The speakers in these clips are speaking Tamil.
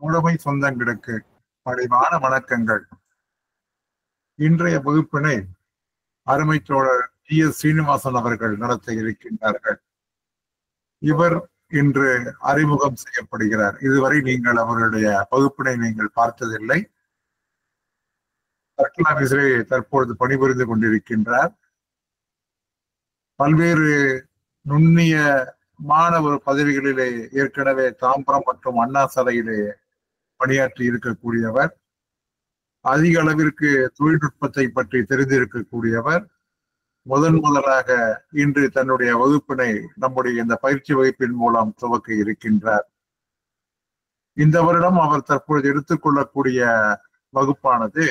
உடைமை சொந்தங்களுக்கு பணிவான வணக்கங்கள். இன்றைய வகுப்பினை அருமை தோழர் GS சீனிவாசன் அவர்கள் நடத்த இருக்கின்றார்கள். இவர் இன்று அறிமுகம் செய்யப்படுகிறார். இதுவரை நீங்கள் அவருடைய வகுப்பினை நீங்கள் பார்த்ததில்லை. சர்க்கிள் ஆபீஸிலே தற்பொழுது பணிபுரிந்து கொண்டிருக்கின்றார். பல்வேறு நுண்ணிய மாணவர் பதவிகளிலே ஏற்கனவே தாம்பரம் மற்றும் அண்ணா சாலையிலே பணியாற்றி இருக்கக்கூடியவர். அதிக அளவிற்கு தொழில்நுட்பத்தை பற்றி தெரிந்திருக்கக்கூடியவர். முதலாக இன்று தன்னுடைய வகுப்பினை நம்முடைய இந்த பயிற்சி வகுப்பின் மூலம் துவக்க இருக்கின்றார். இந்த வருடம் அவர் தற்பொழுது எடுத்துக்கொள்ளக்கூடிய வகுப்பானது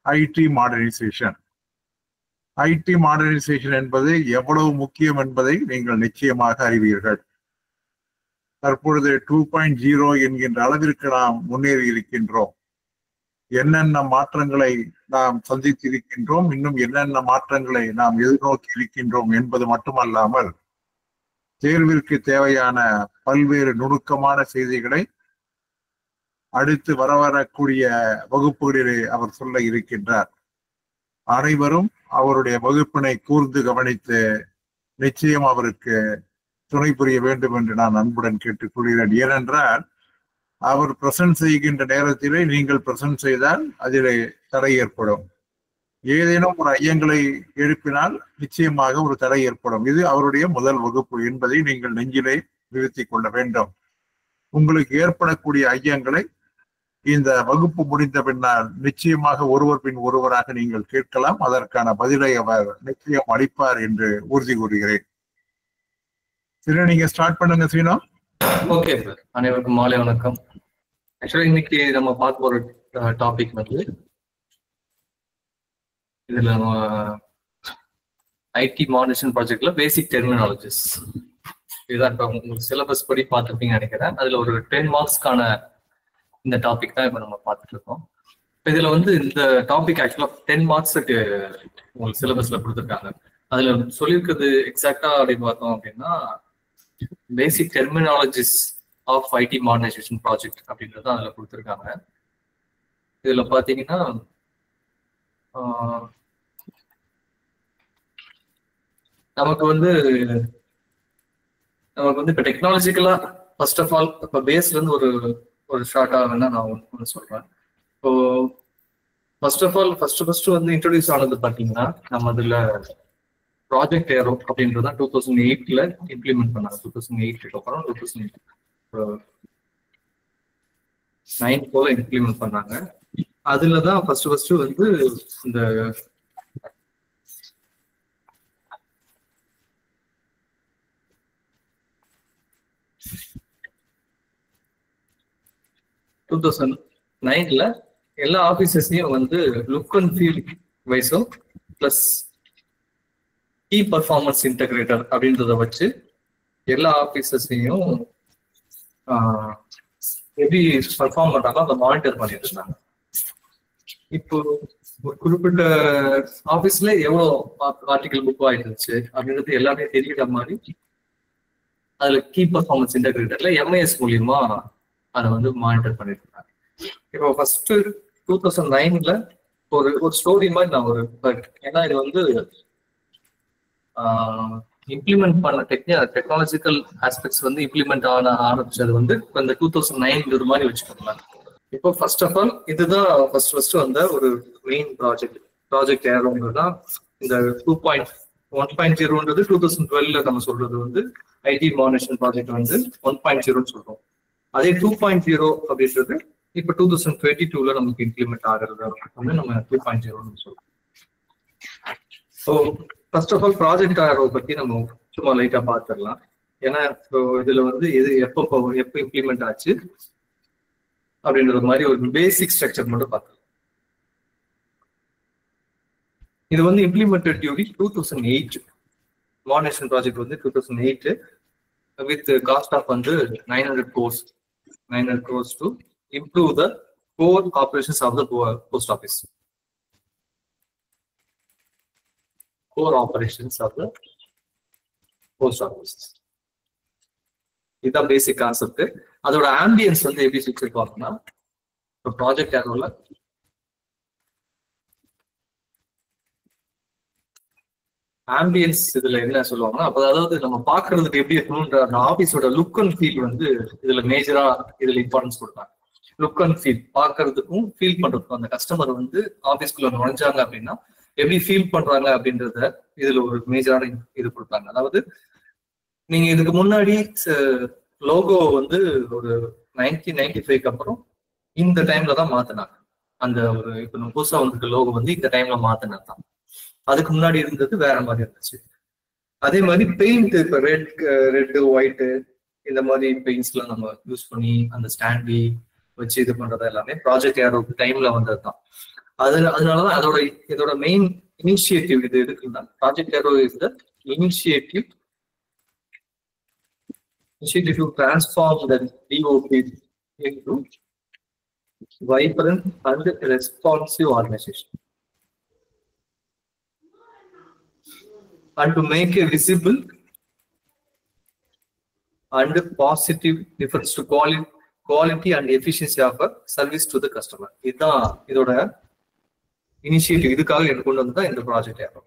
ஐடி மாடர்னைசேஷன். ஐடி மாடர்னைசேஷன் என்பது எவ்வளவு முக்கியம் என்பதை நீங்கள் நிச்சயமாக அறிவீர்கள். தற்பொழுது 2.0 என்கின்ற அளவிற்கு நாம் முன்னேறி இருக்கின்றோம். என்னென்ன மாற்றங்களை நாம் சந்தித்திருக்கின்றோம், இன்னும் என்னென்ன மாற்றங்களை நாம் எதிர்நோக்கி இருக்கின்றோம் என்பது மட்டுமல்லாமல் தேர்விற்கு தேவையான பல்வேறு நுணுக்கமான செய்திகளை அடுத்து வரக்கூடிய வகுப்புகளிலே அவர் சொல்ல இருக்கின்றார். அனைவரும் அவருடைய வகுப்பினை கூர்ந்து கவனித்து நிச்சயம் அவருக்கு துணை புரிய வேண்டும் என்று நான் அன்புடன் கேட்டுக்கொள்கிறேன். ஏனென்றால் அவர் பிரசன்ட் செய்கின்ற நேரத்திலே நீங்கள் பிரசன்ட் செய்தால் அதிலே தடை ஏற்படும். ஏதேனும் ஒரு ஐயங்களை எழுப்பினால் நிச்சயமாக ஒரு தடை ஏற்படும். இது அவருடைய முதல் வகுப்பு என்பதை நீங்கள் நெஞ்சிலே நிறுத்திக் கொள்ள வேண்டும். உங்களுக்கு ஏற்படக்கூடிய ஐயங்களை இந்த வகுப்பு முடிந்த பின்னால் நிச்சயமாக ஒருவர் பின் ஒருவராக நீங்கள் கேட்கலாம். அதற்கான பதிலை அவர் நிச்சயம் அளிப்பார் என்று உறுதி கூறுகிறேன். சரி, நீங்க ஸ்டார்ட் பண்ணுங்க சீனோ. ஓகே சார், அனைவருக்கும் மாலை வணக்கம். ஆக்சுவலா இன்னைக்கு நம்ம பார்க்க போற டாபிக் வந்து இதுல நம்ம ஐடி மாடர்னைசேஷன் ப்ராஜெக்ட்ல பேசிக் டெர்மினாலஜிஸ் இதுதான் உங்களுக்கு சிலபஸ் படி பார்த்துருப்பீங்கன்னு நினைக்கிறேன். அதுல ஒரு 10 மார்க்ஸ்க்கான இந்த டாபிக் தான் இப்ப நம்ம பார்த்துட்டு இருக்கோம். இதுல வந்து இந்த டாபிக் ஆக்சுவலா 10 மார்க்ஸுக்கு உங்களுக்கு சிலபஸ்ல கொடுத்துருக்காங்க. அதுல சொல்லியிருக்கிறது எக்ஸாக்டா அப்படின்னு பார்த்தோம் அப்படின்னா basic terminologies of IT modernisation project அப்படின்றது அதுல கொடுத்துருக்காங்க. இதுல பாத்தீங்கன்னா நமக்கு வந்து இப்ப டெக்னாலஜிக்கலா ஃபர்ஸ்ட் ஆஃப் ஆல் இப்ப பேஸ்ல இருந்து ஒரு ஷார்ட்டா வேணா நான் ஒன்று சொல்றேன். இப்போ ஃபர்ஸ்ட் வந்து இன்ட்ரோடியூஸ் ஆனது பாத்தீங்கன்னா நம்ம அதுல ப்ராஜெக்ட் ஏரோ அப்படின்றத 2008ல இம்ப்ளிமெண்ட் பண்ணாங்க. 2008 அப்புறம் 2009 போல இம்ப்ளிமெண்ட் பண்ணாங்க. அதுலதான் ஃபர்ஸ்ட் வந்து இந்த எல்லா ஆபீசர்ஸையும் வந்து லுக் அண்ட் ஃபீல் வைஸும் பிளஸ் கீ பர்ஃபார்மன்ஸ் இன்டகிரேட்டர் அப்படின்றத வச்சு எல்லா ஆபீசர்ஸையும் எப்படி பர்ஃபார்ம் பண்றாங்களோ அதை மானிட்டர் பண்ணிட்டு இருந்தாங்க. இப்போ ஒரு குறிப்பிட்ட ஆபீஸ்ல எவ்வளவு ஆர்டிகல் புக் ஆயிட்டு இருந்துச்சு அப்படின்றது எல்லாமே தெரிகிற மாதிரி அதுல கீ பர்ஃபார்மன்ஸ் இன்டகிரேட்டர்ல MIS மூலியமா அதை வந்து மானிட்டர் பண்ணிட்டு இருந்தாங்க. இப்போ ஃபர்ஸ்ட் 2009ல ஒரு ஸ்டோரி மாதிரி நான் ஏன்னா இது வந்து இம்ப்ளிமெண்ட் பண்ண டெக்னாலஜிக்கல் ஆஸ்பெக்ட்ஸ் வந்து இம்ப்ளிமெண்ட் ஆரம்பிச்சது வந்து இந்த 2009 ஒரு மாதிரி வச்சுக்கோங்களேன். இப்போ ஃபர்ஸ்ட் ஆஃப் ஆல் இதுதான் ஃபர்ஸ்ட் வந்த ஒரு மெயின் ப்ராஜெக்ட் ஏரோங்கிறதுதான். இந்த 2.1.0ன்றது 2012ல நம்ம சொல்றது வந்து ஐடி மாடர்னைசேஷன் ப்ராஜெக்ட் வந்து 1.0ன்னு சொல்றோம். அதே 2.0 அப்படின்றது இப்ப 2022ல நமக்கு இம்ப்ளிமெண்ட் ஆகிறது வந்து நம்ம 2.0ன்னு சொல்றோம். So first of all project Arrow பத்தி நம்ம சும்மா லைட்டா பார்த்துடலாம். ஏன்னா இதுல வந்து எப்போ இம்ப்ளிமெண்ட் ஆச்சு அப்படின்ற மாதிரி ஒரு பேசிக் ஸ்ட்ரக்சர் மட்டும் பார்க்கலாம். இது வந்து இம்ப்ளிமெண்டட் டியூரிங் 2008 மாடர்னைசேஷன் ப்ராஜெக்ட் வந்து 2008 வித் காஸ்ட் ஆஃப் வந்து 900 crores to improve the core operations of the post office. இதுதான் பேசிக் கான்செப்ட். அதோட ஆம்பியன்ஸ் வந்து எப்படி வச்சிருப்பாங்கன்னா, இப்போ ப்ராஜெக்ட் ஏரோல ஆம்பியன்ஸ் இதுல என்ன சொல்லுவாங்கன்னா, அப்போ அதாவது நம்ம பாக்குறதுக்கு எப்படி இருக்கணும்ன்ற அந்த ஆபீஸோட லுக் அண்ட் ஃபீல் வந்து இதுல மேஜரா இதுல இம்பார்ட்டன்ஸ் கொடுத்தாங்க. லுக் அண்ட் ஃபீல் பார்க்கறதுக்கும் ஃபீல் பண்றதுக்கும், அந்த கஸ்டமர் வந்து ஆபீஸ்க்குள்ள நுழைஞ்சாங்க அப்படின்னா எப்படி ஃபீல் பண்றாங்க அப்படின்றத இதுல ஒரு மேஜரான இது கொடுத்தாங்க. அதாவது நீங்க இதுக்கு முன்னாடி லோகோ வந்து ஒரு 1995 அப்புறம் இந்த டைம்ல தான் மாத்தினாங்க. அந்த ஒரு இப்ப நம்ம புதுசா வந்திருக்க லோகோ வந்து இந்த டைம்ல மாத்தினது தான். அதுக்கு முன்னாடி இருந்தது வேற மாதிரி இருந்துச்சு. அதே மாதிரி பெயிண்ட், இப்ப ரெட் ஒயிட் இந்த மாதிரி பெயிண்ட்ஸ் எல்லாம் நம்ம யூஸ் பண்ணி அந்த ஸ்டாண்டி வச்சு இது பண்றது எல்லாமே ப்ராஜெக்ட் ஏரோ டைம்ல வந்தது தான். அதனாலதான் இதோட மெயின் இனிஷியேட்டிவ் இது இருக்குன்னா, project Arrow is the initiative to transform the DOP into vibrant and responsive organization, and to make a visible and positive difference to quality and efficiency of a service to the customer. இதுதான் இதோட இனிஷியேட்டிவ். இதுக்காக எனக்கு கொண்டு வந்ததான் இந்த ப்ராஜெக்ட் ஏரோ.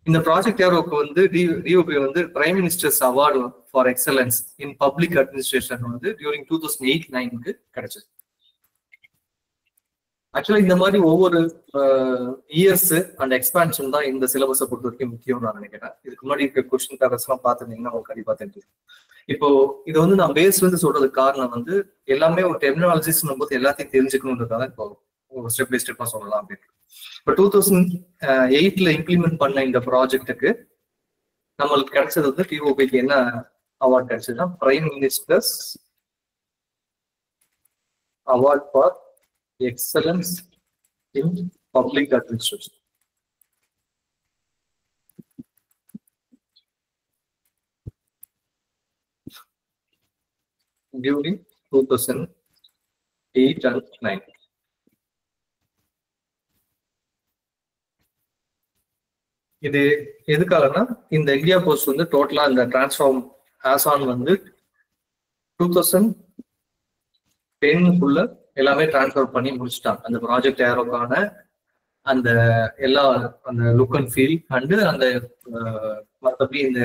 இந்த ப்ராஜெக்ட் ஏரோக்கு வந்து டிஓபி வந்து prime minister's award for excellence in public administration வந்து டியூரிங் 2008-9 கிடைச்சது. ஆக்சுவலா இந்த மாதிரி ஒவ்வொரு இயர்ஸ் அண்ட் எக்ஸ்பான்ஷன் தான் இந்த சிலபஸை பொறுத்த வரைக்கும் முக்கியம் நான் நினைக்கிறேன். இதுக்கு முன்னாடி இருக்க கொஸ்டின் பேப்பர்ஸ் எல்லாம் பார்த்துருந்தீங்கன்னா உங்களுக்கு கண்டிப்பா தெரியும். இப்போ இது வந்து நான் பேஸ்ல இருந்து சொல்றதுக்கு காரணம் வந்து எல்லாமே ஒரு டெர்மினாலஜிஸ் போது எல்லாத்தையும் தெரிஞ்சுக்கணுன்றதுக்காக இப்போ ஒரு ஸ்டெப் பை ஸ்டெப்பா சொல்லலாம் அப்படின்னு. இப்போ 2008 இம்ப்ளிமெண்ட் பண்ண இந்த ப்ராஜெக்டுக்கு நம்மளுக்கு கிடைச்சது வந்து டிஓபிக்கு என்ன அவார்ட் கிடைச்சதுன்னா, prime minister's award for excellence in public administration. During 2008 and 9. இது எதுக்காகனா, இந்த இந்தியா போஸ்ட் வந்து டோட்டலா இந்த டிரான்ஸ்ஃபார்ம் ஆஸ் ஆன் வந்து 2010 எல்லாமே டிரான்ஸ்ஃபர் பண்ணி முடிச்சுட்டாங்க. அந்த ப்ராஜெக்ட் ஏரோக்கான அந்த எல்லா அந்த லுக் அண்ட் ஃபீல் அண்டு அந்த மற்றபடி இந்த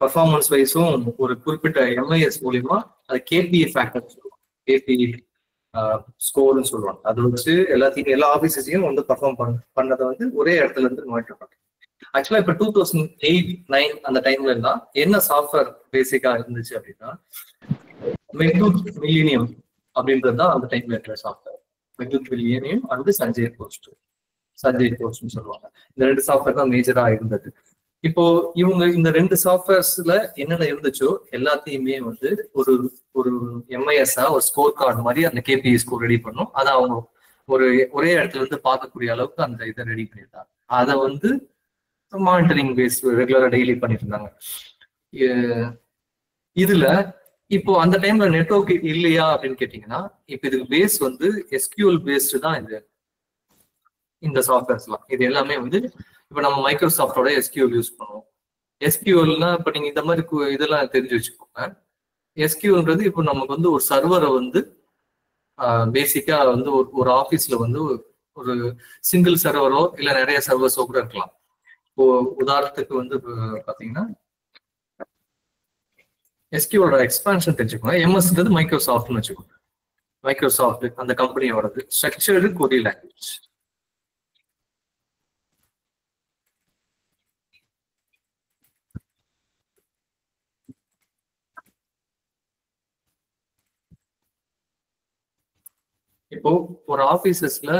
பர்ஃபார்மன்ஸ் வைஸும் ஒரு குறிப்பிட்ட எம்ஐஎஸ் மூலியமா அது கேபிஏ ஃபேக்டர் சொல்லுவாங்க, கேபிஏ ஸ்கோர்னு சொல்லுவாங்க. அது வச்சு எல்லாத்தையும் எல்லா ஆபீசஸையும் வந்து பர்ஃபார்ம் பண்ணதை வந்து ஒரே இடத்துல இருந்து மானிட்டர் பண்ணுறாங்க. ஆக்சுவலா இப்ப 2008-9 அந்த டைம்ல எல்லாம் என்ன சாஃப்ட்வேர் பேசிக்கா இருந்துச்சு அப்படின்னா, மெக்டூத் மில்லினியம் அப்படின்றது தான் அந்த டைம்ல இருக்கிற சாஃப்ட்வேர். மெக்டூத் மில்லினியம் அண்ட் சஞ்சய் போஸ்ட்னு சொல்லுவாங்க. இந்த 2 சாஃப்ட்வேர் தான் மேஜரா இருந்தது. இப்போ இவங்க இந்த 2 சாஃப்ட்வேர்ஸ்ல என்னென்ன இருந்துச்சோ எல்லாத்தையுமே வந்து ஒரு எம்ஐஎஸ்ஆ ஒரு ஸ்கோர் கார்டு மாதிரி அந்த கேபிஐ ஸ்கோர் ரெடி பண்ணும். அதை அவங்க ஒரே இடத்துல இருந்து பார்க்கக்கூடிய அளவுக்கு அந்த இதை ரெடி பண்ணியிருந்தாங்க. அதை வந்து மானிட்டரிங் பேஸ் ரெகுலரா டெய்லி பண்ணிட்டு இருந்தாங்க. இதுல இப்போ அந்த டைம்ல நெட்வொர்க் இல்லையா அப்படின்னு கேட்டீங்கன்னா, இப்போ இதுக்கு பேஸ் வந்து எஸ்கியூஎல் பேஸ்டு தான் இந்த சாஃப்ட்வேர்ஸ்லாம். இது எல்லாமே வந்து இப்போ நம்ம மைக்ரோசாஃப்டோட எஸ்கியூஎல் யூஸ் பண்ணுவோம். எஸ்கியூஎல்னா இப்போ நீங்க இந்த மாதிரி இதெல்லாம் தெரிஞ்சு வச்சுக்கோங்க. எஸ்கியூஎல்ன்றது இப்போ நமக்கு வந்து ஒரு சர்வரை வந்து பேசிக்கா வந்து ஒரு ஆஃபீஸ்ல வந்து ஒரு சிங்கிள் சர்வரோ இல்லை நிறைய சர்வர்ஸோ கூட இருக்கலாம். இப்போ உதாரணத்துக்கு வந்து பாத்தீங்கன்னா எஸ்கியூஎலோட எக்ஸ்பான்ஷன் தெரிஞ்சுக்கோங்க. எம்எஸ்ன்றது மைக்ரோசாஃப்ட்னு வச்சுக்கோங்க. மைக்ரோசாஃப்ட் அந்த கம்பெனியோடது ஸ்ட்ரக்சர்டு கொரி லாங்குவேஜ். இப்போ ஒரு ஆபீசஸ்ல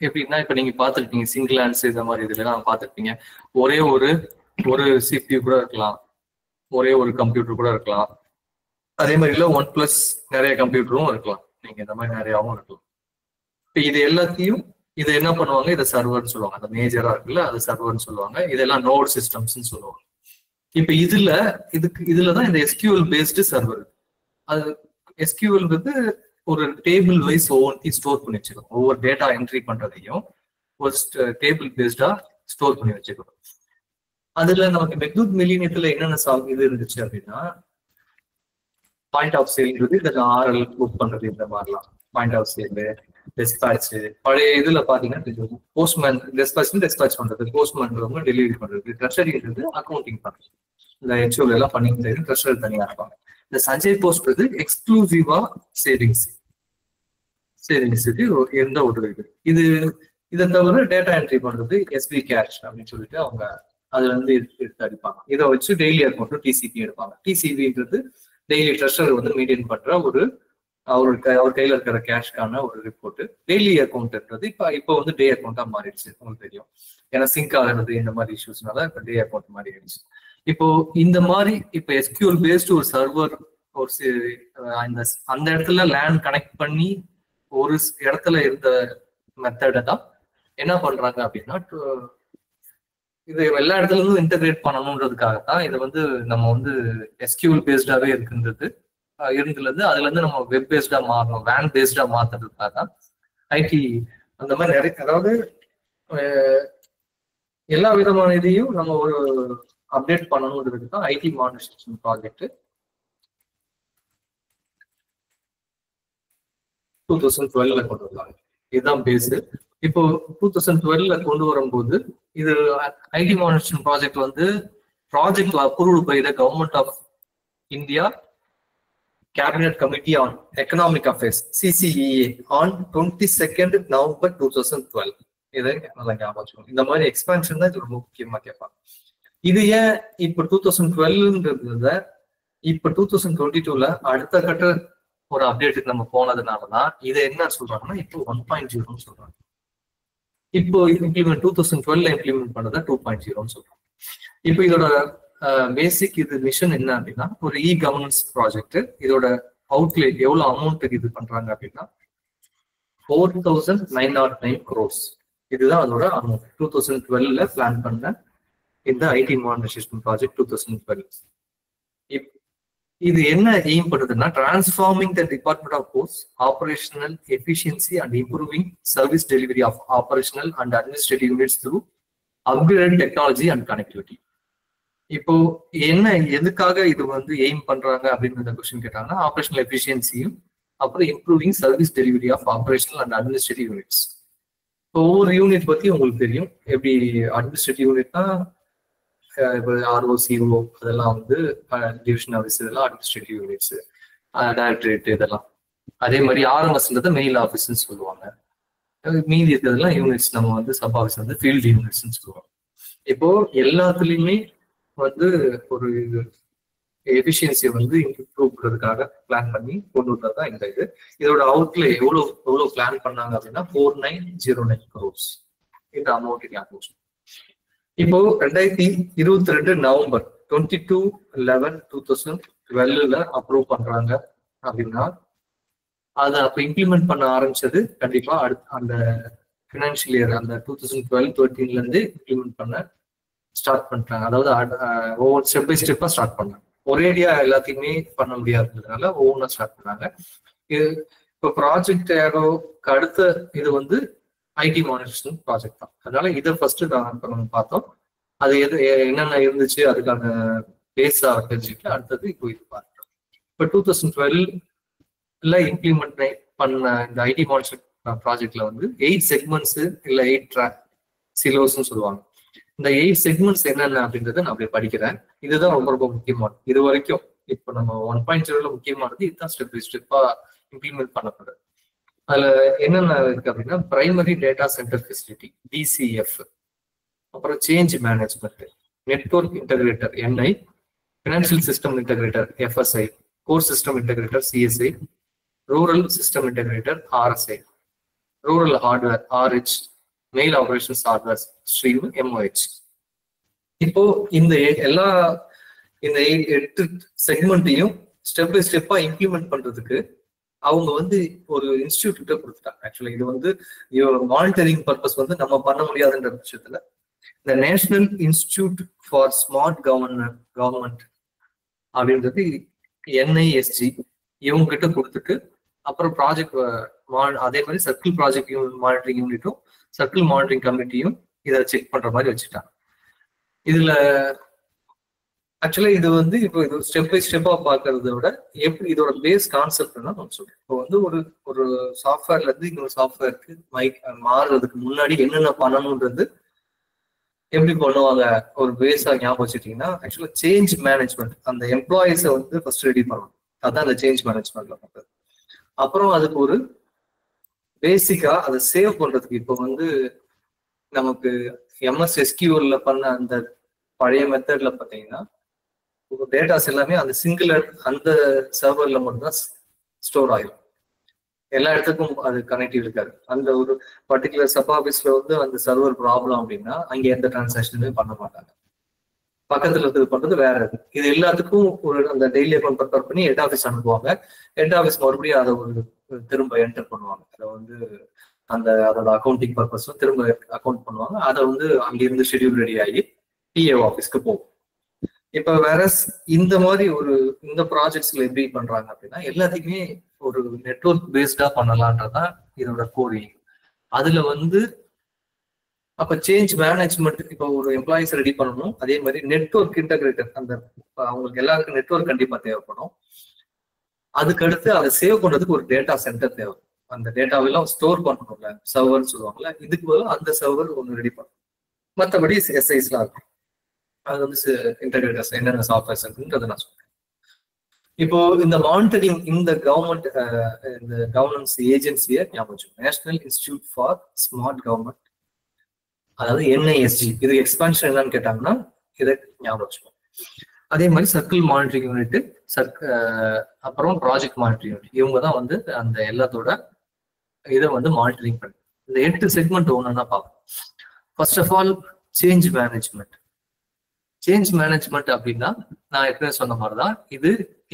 எப்படின்னா, இப்ப நீங்க பாத்துருப்பீங்க சிங்கிள் ஹேண்ட்ஸ் இந்த மாதிரி இதுல எல்லாம் பாத்துருப்பீங்க. ஒரே ஒரு சிபியூ கூட இருக்கலாம், ஒரே ஒரு கம்ப்யூட்டர் கூட இருக்கலாம். அதே மாதிரி இல்ல 1+ நிறைய கம்ப்யூட்டரும் இருக்கலாம். நீங்க இந்த மாதிரி நிறையாவும் இருக்கலாம். இப்ப இது எல்லாத்தையும் இதை என்ன பண்ணுவாங்க, இதை சர்வர்னு சொல்லுவாங்க. அந்த மேஜரா இருக்குல்ல அது சர்வர்னு சொல்லுவாங்க. இதெல்லாம் நோட் சிஸ்டம்ஸ்ன்னு சொல்லுவாங்க. இப்ப இதுலதான் இந்த எஸ்கியூஎல் பேஸ்டு சர்வர். அது எஸ்கியூஎல் வந்து ஒரு டேபிள் வைஸ் ஒவ்வொன்றையும் ஸ்டோர் பண்ணி வச்சுக்கணும். ஒவ்வொரு டேட்டா என்ட்ரி பண்றதையும் ஒரு டேபிள் பேஸ்டா ஸ்டோர் பண்ணி வச்சுக்கணும். அதுல நமக்கு மெக்டூத் மில்லினியத்துல என்னென்ன இது இருந்துச்சு அப்படின்னா, பாயிண்ட் ஆஃப் சேல்ங்கிறது இந்த ஆர்எல் புக் பண்றது இந்த மாதிரிலாம் பாயிண்ட் ஆஃப் சேல், டெஸ்பாட்ச். பழைய இதுல பாத்தீங்கன்னா போஸ்ட்மேன் டெஸ்பாட்ச் பண்றது, போஸ்ட்மேன் டெலிவரி பண்றது, ட்ரெஷரிங்கிறது அக்கௌண்டிங் பண்றது. இந்த ஹெச்ஓல எல்லாம் பண்ணிட்டு ட்ரெஷர் தனியா இருப்பாங்க. இந்த சஞ்சய் போஸ்ட் எக்ஸ்க்ளூசிவா சேவிங்ஸுக்கு எந்த ஒரு இது இதை தவிர டேட்டா என்ட்ரி பண்றது எஸ்பி கேஷ் அப்படின்னு சொல்லிட்டு அவங்க அதுல இருந்து எடுத்து அடிப்பாங்க. இதை வச்சு டெய்லி அக்கௌண்ட் டிசிபி எடுப்பாங்க. டிசிபின்றது டெய்லி ட்ரெஷர் மெயின்டைன் பண்ற அவர் கையில இருக்கிற கேஷ்கான ஒரு ரிப்போர்ட். டெய்லி அக்கௌண்ட்ன்றது இப்போ டே அக்கௌண்டா மாறிடுச்சு, உங்களுக்கு தெரியும். ஏன்னா சிங்க் ஆகிறது இந்த மாதிரி இஷ்யூஸ்னால இப்போ டே அக்கௌண்ட் மாதிரி ஆயிடுச்சு. இப்போ இந்த மாதிரி இப்போ எஸ்கியூஎல் பேஸ்டு ஒரு சர்வர் அந்த இடத்துல லேண்ட் கனெக்ட் பண்ணி ஒரு இடத்துல இருந்த மெத்தடை தான் என்ன பண்றாங்க அப்படின்னா, இது எல்லா இடத்துல இருந்தும் இன்டகிரேட் பண்ணணுன்றதுக்காகத்தான் இதை நம்ம எஸ்கியூஎல் பேஸ்டாவே இருந்தது அதுல இருந்து நம்ம வெப் பேஸ்டா மாறணும், வேன் பேஸ்டா மாத்துறதுக்காக தான் ஐடி அந்த மாதிரி நிறைய, அதாவது எல்லா விதமான இதையும் நம்ம ஒரு அப்டேட் பண்ணணுன்றதுக்கு தான் ஐடி மாடர்னைசேஷன் ப்ராஜெக்ட் 2012 கொண்டு வந்தாங்க. இதுதான் பேஸ். இப்போ 2012 கொண்டு வரும்போது இது IT modernisation project approved by the government of India Cabinet Committee on Economic Affairs CCEA on 22nd November 2012. இதை நல்லா ஞாபகம். இந்த மாதிரி எக்ஸ்பான்ஷன் தான் இது ரொம்ப முக்கியமா கேட்பாங்க. இது ஏன் இப்போ 2012 இப்போ 2022 அடுத்த கட்ட ஒரு அப்டேட்டுக்கு நம்ம போனதுனாலதான் இதை என்ன சொல்றாங்கன்னா இப்போ 1.0 சொல்றாங்க. இப்போ 2012 இம்ப்ளிமெண்ட் பண்ணதை 2.0 சொல்றாங்க. இப்போ இதோட பேசிக் இது மிஷன் என்ன அப்படின்னா, ஒரு இ கவர்னன்ஸ் ப்ராஜெக்ட். இதோட அவுட்லே எவ்வளவு அமௌண்ட்டுக்கு இது பண்றாங்க அப்படின்னா 4,909 crores. இதுதான் அதோட அமௌண்ட் 2012 பிளான் பண்ண இந்த ஐடி மாடர்னைசேஷன் ப்ராஜெக்ட் 2012. இது என்ன எய்ம் பண்ணுதுன்னா, transforming the department of post operational efficiency and improving service delivery of operational and administrative units through upgrade technology and connectivity. இப்போ என்ன எதுக்காக இது எய்ம் பண்றாங்க அப்படின்னு கொஸ்டின் கேட்டாங்கன்னா, ஆபரேஷனல் எஃபிஷியன்சியும் அப்புறம் improving service delivery of operational and administrative units. ஒவ்வொரு யூனிட் பத்தி உங்களுக்கு தெரியும். எப்படி அட்மினிஸ்ட்ரேட்டிவ் யூனிட்னா இப்போ ஆர்ஓசிஓ அதெல்லாம் டிவிஷன் ஆஃபீஸ், இதெல்லாம் அட்மினிஸ்ட்ரேட்டிவ் யூனிட்ஸ், டைரக்டரேட் இதெல்லாம். அதே மாதிரி ஆர்எம்எஸ்ன்றத மெயில் ஆஃபீஸ்ன்னு சொல்லுவாங்க. மீதி இருக்கிறதெல்லாம் யூனிட்ஸ் நம்ம சப் ஆஃபீஸ் ஃபீல்டு யூனிட்ஸ்ன்னு சொல்லுவாங்க. இப்போ எல்லாத்துலயுமே ஒரு எஃபிஷியன்சியை இம்ப்ரூவ் பண்றதுக்காக பிளான் பண்ணி கொண்டு வந்ததுதான் இந்த இது. இதோட அவுட்ல எவ்வளவு பிளான் பண்ணாங்க அப்படின்னா 4,909 crores இந்த அமௌண்ட் ஞாபகம். இப்போ 2022 நவம்பர் 22/11/2012 அப்ரூவ் பண்றாங்க அப்படின்னா, அதை அப்ப இம்ப்ளிமெண்ட் பண்ண ஆரம்பிச்சது கண்டிப்பா அந்த ஃபினான்ஷியல் இயர் அந்த 2012-13 இருந்து இம்ப்ளிமெண்ட் பண்ண ஸ்டார்ட் பண்ணிட்டாங்க. அதாவது ஒவ்வொரு ஸ்டெப் பை ஸ்டெப்பா ஸ்டார்ட் பண்ணாங்க. ஒரேடியா எல்லாத்தையுமே பண்ண முடியாதுன்றதுனால ஒவ்வொன்றா ஸ்டார்ட் பண்ணாங்க. இது இப்போ ப்ராஜெக்ட் ஏரோக்கு அடுத்த இது ஐடி மாடர்னைசேஷன் ப்ராஜெக்ட் தான். அதனால இதை ஃபர்ஸ்ட் நம்ம பார்த்தோம். அது என்னென்ன இருந்துச்சு அதுக்கான பேஸா தெரிஞ்சுட்டு அடுத்தது இப்போ இது பார்த்தோம். இப்போ 2012 இம்ப்ளிமெண்ட் பண்ண இந்த ஐடி மாடர்னைசேஷன் ப்ராஜெக்ட்ல 8 செக்மெண்ட்ஸ் இல்ல 8 சிலோஸ்ன்னு சொல்லுவாங்க. இந்த 8 செக்மெண்ட்ஸ் என்னென்ன அப்படின்றத நான் அப்படியே படிக்கிறேன். இதுதான் ரொம்ப ரொம்ப முக்கியமானது. இது வரைக்கும் இப்போ நம்ம 1.0 முக்கியமானது இதுதான் ஸ்டெப் பை ஸ்டெப்பா இம்ப்ளிமெண்ட் பண்ணப்படுது. அதுல என்னென்ன இருக்கு அப்படின்னா, primary data centre facility DCF, அப்புறம் change management, network integrator NI, financial system integrator FSI, core system integrator CSI, rural system integrator RSI, rural hardware RH, mail operations hardware stream MOH. இப்போ இந்த 8 செக்மெண்ட்டையும் ஸ்டெப் பை ஸ்டெப்பா இம்ப்ளிமெண்ட் பண்றதுக்கு அவங்க ஒரு இன்ஸ்டிடியூட் கிட்ட கொடுத்துட்டாங்க. ஆக்சுவலா இது மானிட்டரிங் பர்பஸ் நம்ம பண்ண முடியாதுன்ற பட்சத்துல இந்த National Institute for Smart Government அப்படின்றது என்ஐஎஸ்ஜி இவங்க கிட்ட கொடுத்துட்டு, அப்புறம் ப்ராஜெக்ட் அதே மாதிரி சர்க்கிள் ப்ராஜெக்ட் மானிட்டரிங் யூனிட்டும் சர்க்கிள் மானிட்டரிங் கமிட்டியும் இதை செக் பண்ற மாதிரி வச்சுட்டாங்க. இதுல ஆக்சுவலா இது வந்து இப்போ இது ஸ்டெப் பை ஸ்டெப்பா பாக்குறத விட எப்படி இதோட பேஸ் கான்செப்ட்னா நான் சொல்றேன். இப்போ வந்து ஒரு ஒரு சாஃப்ட்வேர்ல இருந்து இன்னொரு சாஃப்ட்வேருக்கு மாறுறதுக்கு முன்னாடி என்னென்ன பண்ணணும்ன்றது எப்படி பண்ணுவாங்க ஒரு பேஸா ஞாபகம் வச்சுட்டீங்கன்னா, ஆக்சுவலா சேஞ்ச் மேனேஜ்மெண்ட் அந்த எம்ப்ளாயிஸை வந்து ஃபர்ஸ்ட் ரெடி பண்ணணும். அதான் அந்த சேஞ்ச் மேனேஜ்மெண்ட்ல பண்றது. அப்புறம் அதுக்கு ஒரு பேசிக்கா அதை சேவ் பண்றதுக்கு இப்போ வந்து நமக்கு எம்எஸ் எஸ்கியூஎல்ல பண்ண அந்த பழைய மெத்தட்ல பாத்தீங்கன்னா டேட்டாஸ் எல்லாமே அந்த சிங்குலர் அந்த சர்வர்ல மட்டும்தான் ஸ்டோர் ஆயிரும். எல்லா இடத்துக்கும் அது கனெக்டிவ் இருக்காது. அந்த ஒரு பர்டிகுலர் சப் ஆஃபீஸ்ல வந்து அந்த சர்வர் ப்ராப்ளம் அப்படின்னா அங்க எந்த டிரான்சாக்ஷனுமே பண்ண மாட்டாங்க. பக்கத்துல இருக்கிறது பண்றது வேற இருக்கு. இது எல்லாத்துக்கும் ஒரு அந்த டெய்லி அக்கௌண்ட் ப்ரிப்பேர் பண்ணி ஹெட் ஆஃபீஸ் அனுப்புவாங்க. ஹெட் ஆஃபீஸ் மறுபடியும் அதை ஒரு திரும்ப என்டர் பண்ணுவாங்க. அதை வந்து அந்த அதோட அக்கௌண்டிங் பர்பஸ் திரும்ப அக்கௌண்ட் பண்ணுவாங்க. அதை வந்து அங்கிருந்து ஷெட்யூல் ரெடி ஆகி டிஏ ஆஃபீஸ்க்கு போகும். இப்ப வேற இந்த மாதிரி ஒரு இந்த ப்ராஜெக்ட்ஸ்ல எப்படி பண்றாங்க அப்படின்னா எல்லாத்தையுமே ஒரு நெட்வொர்க் பேஸ்டா பண்ணலான்றதான் இதோட கோரிங். அதுல வந்து அப்ப சேஞ்ச் மேனேஜ்மெண்ட் இப்போ ஒரு எம்ப்ளாயிஸ் ரெடி பண்ணணும். அதே மாதிரி நெட்வொர்க் இன்டகிரேட்டர் அந்த அவங்களுக்கு எல்லாருக்கும் நெட்வொர்க் கண்டிப்பா தேவைப்படும். அதுக்கடுத்து அதை சேவ் பண்றதுக்கு ஒரு டேட்டா சென்டர் தேவை. அந்த டேட்டாவெல்லாம் ஸ்டோர் பண்ணணும்ல, சர்வர்னு சொல்லுவாங்கல்ல, இதுக்கு பதில் அந்த சர்வர் ஒன்று ரெடி பண்ணணும். மற்றபடி எஸ்ஐஸ்லாம் இருக்கும். அது வந்து இன்டகிரேட்டர்ஸ் என்னென்ன சாஃப்ட்வேர்ஸ் இருக்குன்றதை நான் சொல்றேன். இப்போ இந்த மானிட்டரிங் இந்த கவர்மெண்ட் இந்த கவர்னன்ஸ் ஏஜென்சியை ஞாபகம், national Institute for Smart government, அதாவது என்ஐஎஸ்ஜி. இது எக்ஸ்பான்ஷன் என்னன்னு கேட்டாங்கன்னா இதை ஞாபகம் வச்சுக்கோங்க. அதே மாதிரி சர்க்கிள் மானிட்டரிங் யூனிட், அப்புறம் ப்ராஜெக்ட் மானிட்டரிங் யூனிட், இவங்க தான் வந்து அந்த எல்லாத்தோட இதை வந்து மானிட்டரிங் பண்ணி இந்த 8 செக்மெண்ட் ஒன்றுன்னா பார்ப்போம். First of all change management. Change management அப்படின்னா நான் ஏற்கனவே சொன்ன மாதிரி தான். இது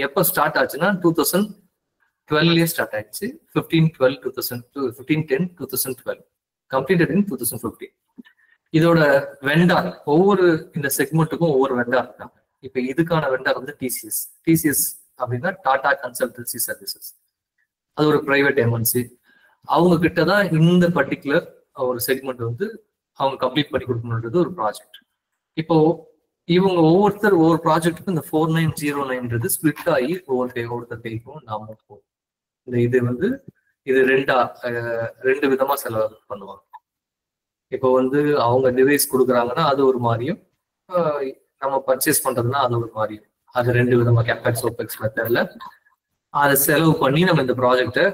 எப்போ ஸ்டார்ட் ஆச்சுன்னா 2012 ஸ்டார்ட் ஆயிடுச்சு. 15/10/2012 கம்ப்ளீட்டட் இன் 2015. இதோட வெண்டார் ஒவ்வொரு இந்த செக்மெண்ட்டுக்கும் ஒவ்வொரு வெண்டார் இருக்காங்க. இப்ப இதுக்கான வெண்டார் வந்து டிசிஎஸ். டிசிஎஸ் அப்படின்னா டாடா கன்சல்டன்சி சர்வீசஸ். அது ஒரு பிரைவேட் எம்என்சி. அவங்க கிட்டதான் இந்த பர்டிகுலர் ஒரு செக்மெண்ட் வந்து அவங்க கம்ப்ளீட் பண்ணி கொடுக்கணுன்றது ஒரு ப்ராஜெக்ட். இப்போ இவங்க ஒவ்வொருத்தர் ஒவ்வொரு ப்ராஜெக்ட்டுக்கும் இந்த 4909 ஸ்பிளிட் ஆகி ஒவ்வொருத்தர் கைக்கும் நாம போகும். இந்த இது வந்து இது ரெண்டு விதமா செலவு பண்ணுவாங்க. இப்போ வந்து அவங்க டிவைஸ் கொடுக்குறாங்கன்னா அது ஒரு மாதிரியும், நம்ம பர்ச்சேஸ் பண்றதுன்னா அது ஒரு மாதிரியும். அது 2 விதமா கேபெக்ஸ் ஓபெக்ஸ் மெத்தட்ல அதை செலவு பண்ணி நம்ம இந்த ப்ராஜெக்டை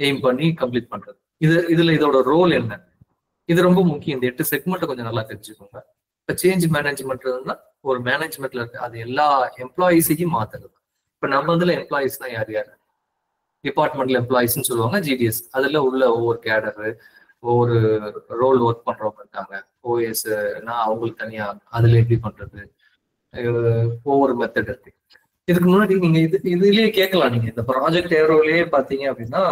எய்ம் பண்ணி கம்ப்ளீட் பண்றது. இதுல இதோட ரோல் என்ன, இது ரொம்ப முக்கியம். இந்த 8 செக்மெண்ட்டை கொஞ்சம் நல்லா தெரிஞ்சுக்கோங்க. இப்ப சேஞ்ச் மேனேஜ்மெண்ட்னா ஒரு மேனேஜ்மெண்ட்ல இருக்கு, அது எல்லா எம்ப்ளாயிஸையும் மாத்துறது. இப்ப நம்ம இதுல எம்ப்ளாயிஸ்னா யார் யார்? டிபார்ட்மெண்ட்ல எம்ப்ளாயிஸ்ன்னு சொல்லுவாங்க, ஜிடிஎஸ். அதுல உள்ள ஒவ்வொரு கேடரு ஒவ்வொரு ரோல் ஒர்க் பண்றவங்க இருக்காங்க. ஓஎஸ்னா அவங்களுக்கு தனியா அதுல எப்படி பண்றது, ஒவ்வொரு மெத்தட் இருக்கு. இதுக்கு முன்னாடி நீங்க இதுலயே கேட்கலாம். நீங்க இந்த ப்ராஜெக்ட் ஏரோலயே பாத்தீங்க அப்படின்னா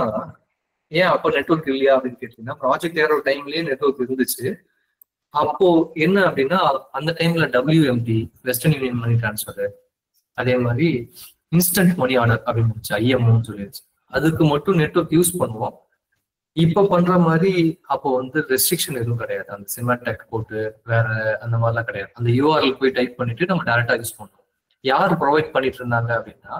ஏன் அப்போ நெட்வொர்க் இல்லையா அப்படின்னு கேட்டீங்கன்னா, ப்ராஜெக்ட் ஏரோ டைம்லயே நெட்வொர்க் இருந்துச்சு. அப்போ என்ன அப்படின்னா அந்த டைம்ல WMT Western Union money transfer, அதே மாதிரி இன்ஸ்டன்ட் மணி ஆர்டர் அப்படின்னு இருந்துச்சு, IMOன்னு சொல்லிடுச்சு. அதுக்கு மட்டும் நெட்வொர்க் யூஸ் பண்ணுவோம். இப்ப பண்ற மாதிரி அப்போ வந்து ரெஸ்ட்ரிக்ஷன் எதுவும் கிடையாது. அந்த சிமெண்டெக் போட்டு வேற அந்த மாதிரிலாம் கிடையாது. அந்த URL போய் டைப் பண்ணிட்டு நம்ம டேரக்டா யூஸ் பண்ணுவோம். யார் ப்ரொவைட் பண்ணிட்டு இருந்தாங்க அப்படின்னா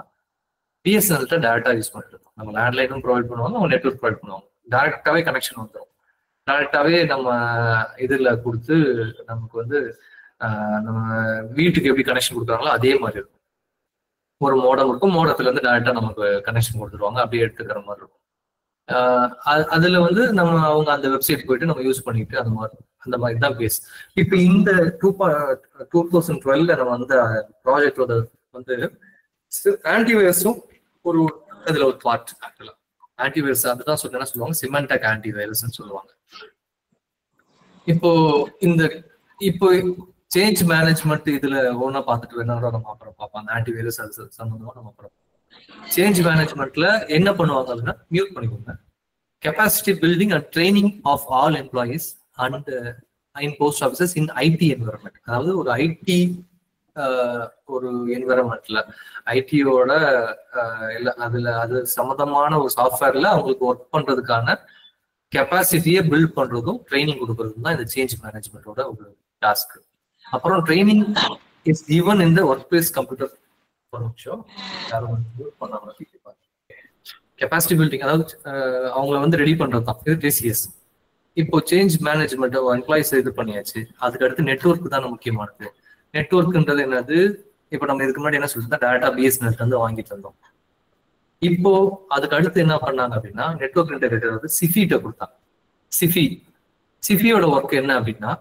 பிஎஸ்என்எல்ட்ட டேரக்டா யூஸ் பண்ணிட்டு இருந்தோம். நம்ம லேண்ட்லைனும் ப்ரொவைட் பண்ணுவாங்க, அவங்க நெட்வொர்க் ப்ரொவைட் பண்ணுவாங்க. டேரக்டாவே கனெக்ஷன் வந்துடும். டேரக்டாவே நம்ம இதுல கொடுத்து நமக்கு வந்து நம்ம வீட்டுக்கு எப்படி கனெக்ஷன் கொடுக்குறாங்களோ அதே மாதிரி இருக்கும். ஒரு மோடம் இருக்கும், மோடத்துல இருந்து டேரக்டா நமக்கு கனெக்ஷன் கொடுத்துருவாங்க, அப்படியே எடுத்துக்கிற மாதிரி இருக்கும். அதுல வந்து நம்ம அவங்க அந்த வெப்சைட் போயிட்டு நம்ம யூஸ் பண்ணிட்டு அந்த மாதிரி தான் பேஸ். இப்ப இந்த 2012 நம்ம வந்து ப்ராஜெக்டோட வந்து ஆன்டிவைரஸும் ஒரு இதுல ஒரு பார்ட். ஆக்சுவலா ஆன்டிவைரஸ் அதுதான் சொல்லுவாங்க, சிமெண்டெக் ஆன்டிவைரஸ்ன்னு சொல்லுவாங்க. இப்போ சேஞ்ச் மேனேஜ்மெண்ட் இதுல ஒவ்வொன்றா பார்த்துட்டு வேணாலும் நம்ம அப்புறம் பார்ப்போம். அந்த ஆன்டிவைரஸ் அது சம்பந்தமா நம்ம அப்புறம். சேஞ்ச் மேனேஜ்மெண்ட்ல என்ன பண்ணுவாங்க அப்படின்னா மியூட் பண்ணிக்கோங்க. Capacity building and training of all employees and in post offices in IT environment. அதாவது ஒரு ஐடி ஒரு என்விரான்மெண்ட்ல ஐடியோட அது சம்மந்தமான ஒரு சாஃப்ட்வேர்ல அவங்களுக்கு ஒர்க் பண்றதுக்கான கெப்பாசிட்டியை பில்ட் பண்றதும் ட்ரைனிங் கொடுக்கறதும் தான் இந்த சேஞ்ச் மேனேஜ்மெண்டோட ஒரு டாஸ்க். அப்புறம் training it's even in the work place computer. ஒரு நிமிஷம் பண்ணாம கெப்பாசிட்டி பில்டிங், அதாவது அவங்கள வந்து ரெடி பண்றது தான் இது டிசிஎஸ். இப்போ சேஞ்ச் மேனேஜ்மெண்ட் எம்ப்ளாயிஸ் இது பண்ணியாச்சு. அதுக்கு அடுத்து நெட்வொர்க் தான் முக்கியமானது. நெட்வொர்க்ன்றது என்னது? இப்போ நம்ம இதுக்கு முன்னாடி என்ன சொல்லிட்டு டேரக்டா பிஎஸ்என்எல் வந்து வாங்கிட்டு இருந்தோம். இப்போ அதுக்கு அடுத்து என்ன பண்ணாங்க அப்படின்னா நெட்வொர்க் இன்டெகிரேட்டர் வந்து சிஃபிட்ட கொடுத்தாங்க. சிஃபியோட ஒர்க் என்ன அப்படின்னா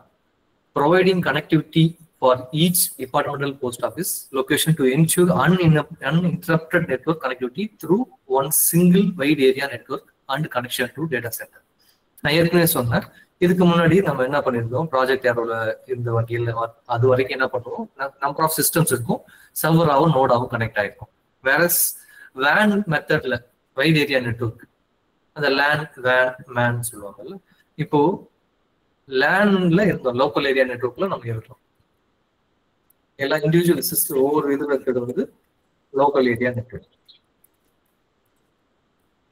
providing connectivity for each departmental post office location to ensure uninterrupted network connectivity through one single white area network and connection to data centre. நான் ஏற்கனவே சொன்னேன், இதுக்கு முன்னாடி நம்ம என்ன பண்ணியிருந்தோம், ப்ராஜெக்ட் ஏரோல இருந்த வகையில் அது வரைக்கும் என்ன பண்ணுவோம், நம்பர் ஆஃப் சிஸ்டம்ஸ் இருக்கும், சர்வராகவும் நோடாகவும் கனெக்ட் ஆயிருக்கும். வேற வேன் மெத்தட்ல வைட் ஏரியா நெட்வொர்க், அந்த லேன் வேன் மேன் சொல்லுவாங்கல்ல, இப்போ லேன்ல இருந்தோம், லோக்கல் ஏரியா நெட்வொர்க்ல நம்ம இருக்கோம். எல்லா இண்டிவிஜுவல் சிஸ்டம் ஒவ்வொரு இது இருக்கிறது வந்து லோக்கல் ஏரியா நெட்வொர்க்.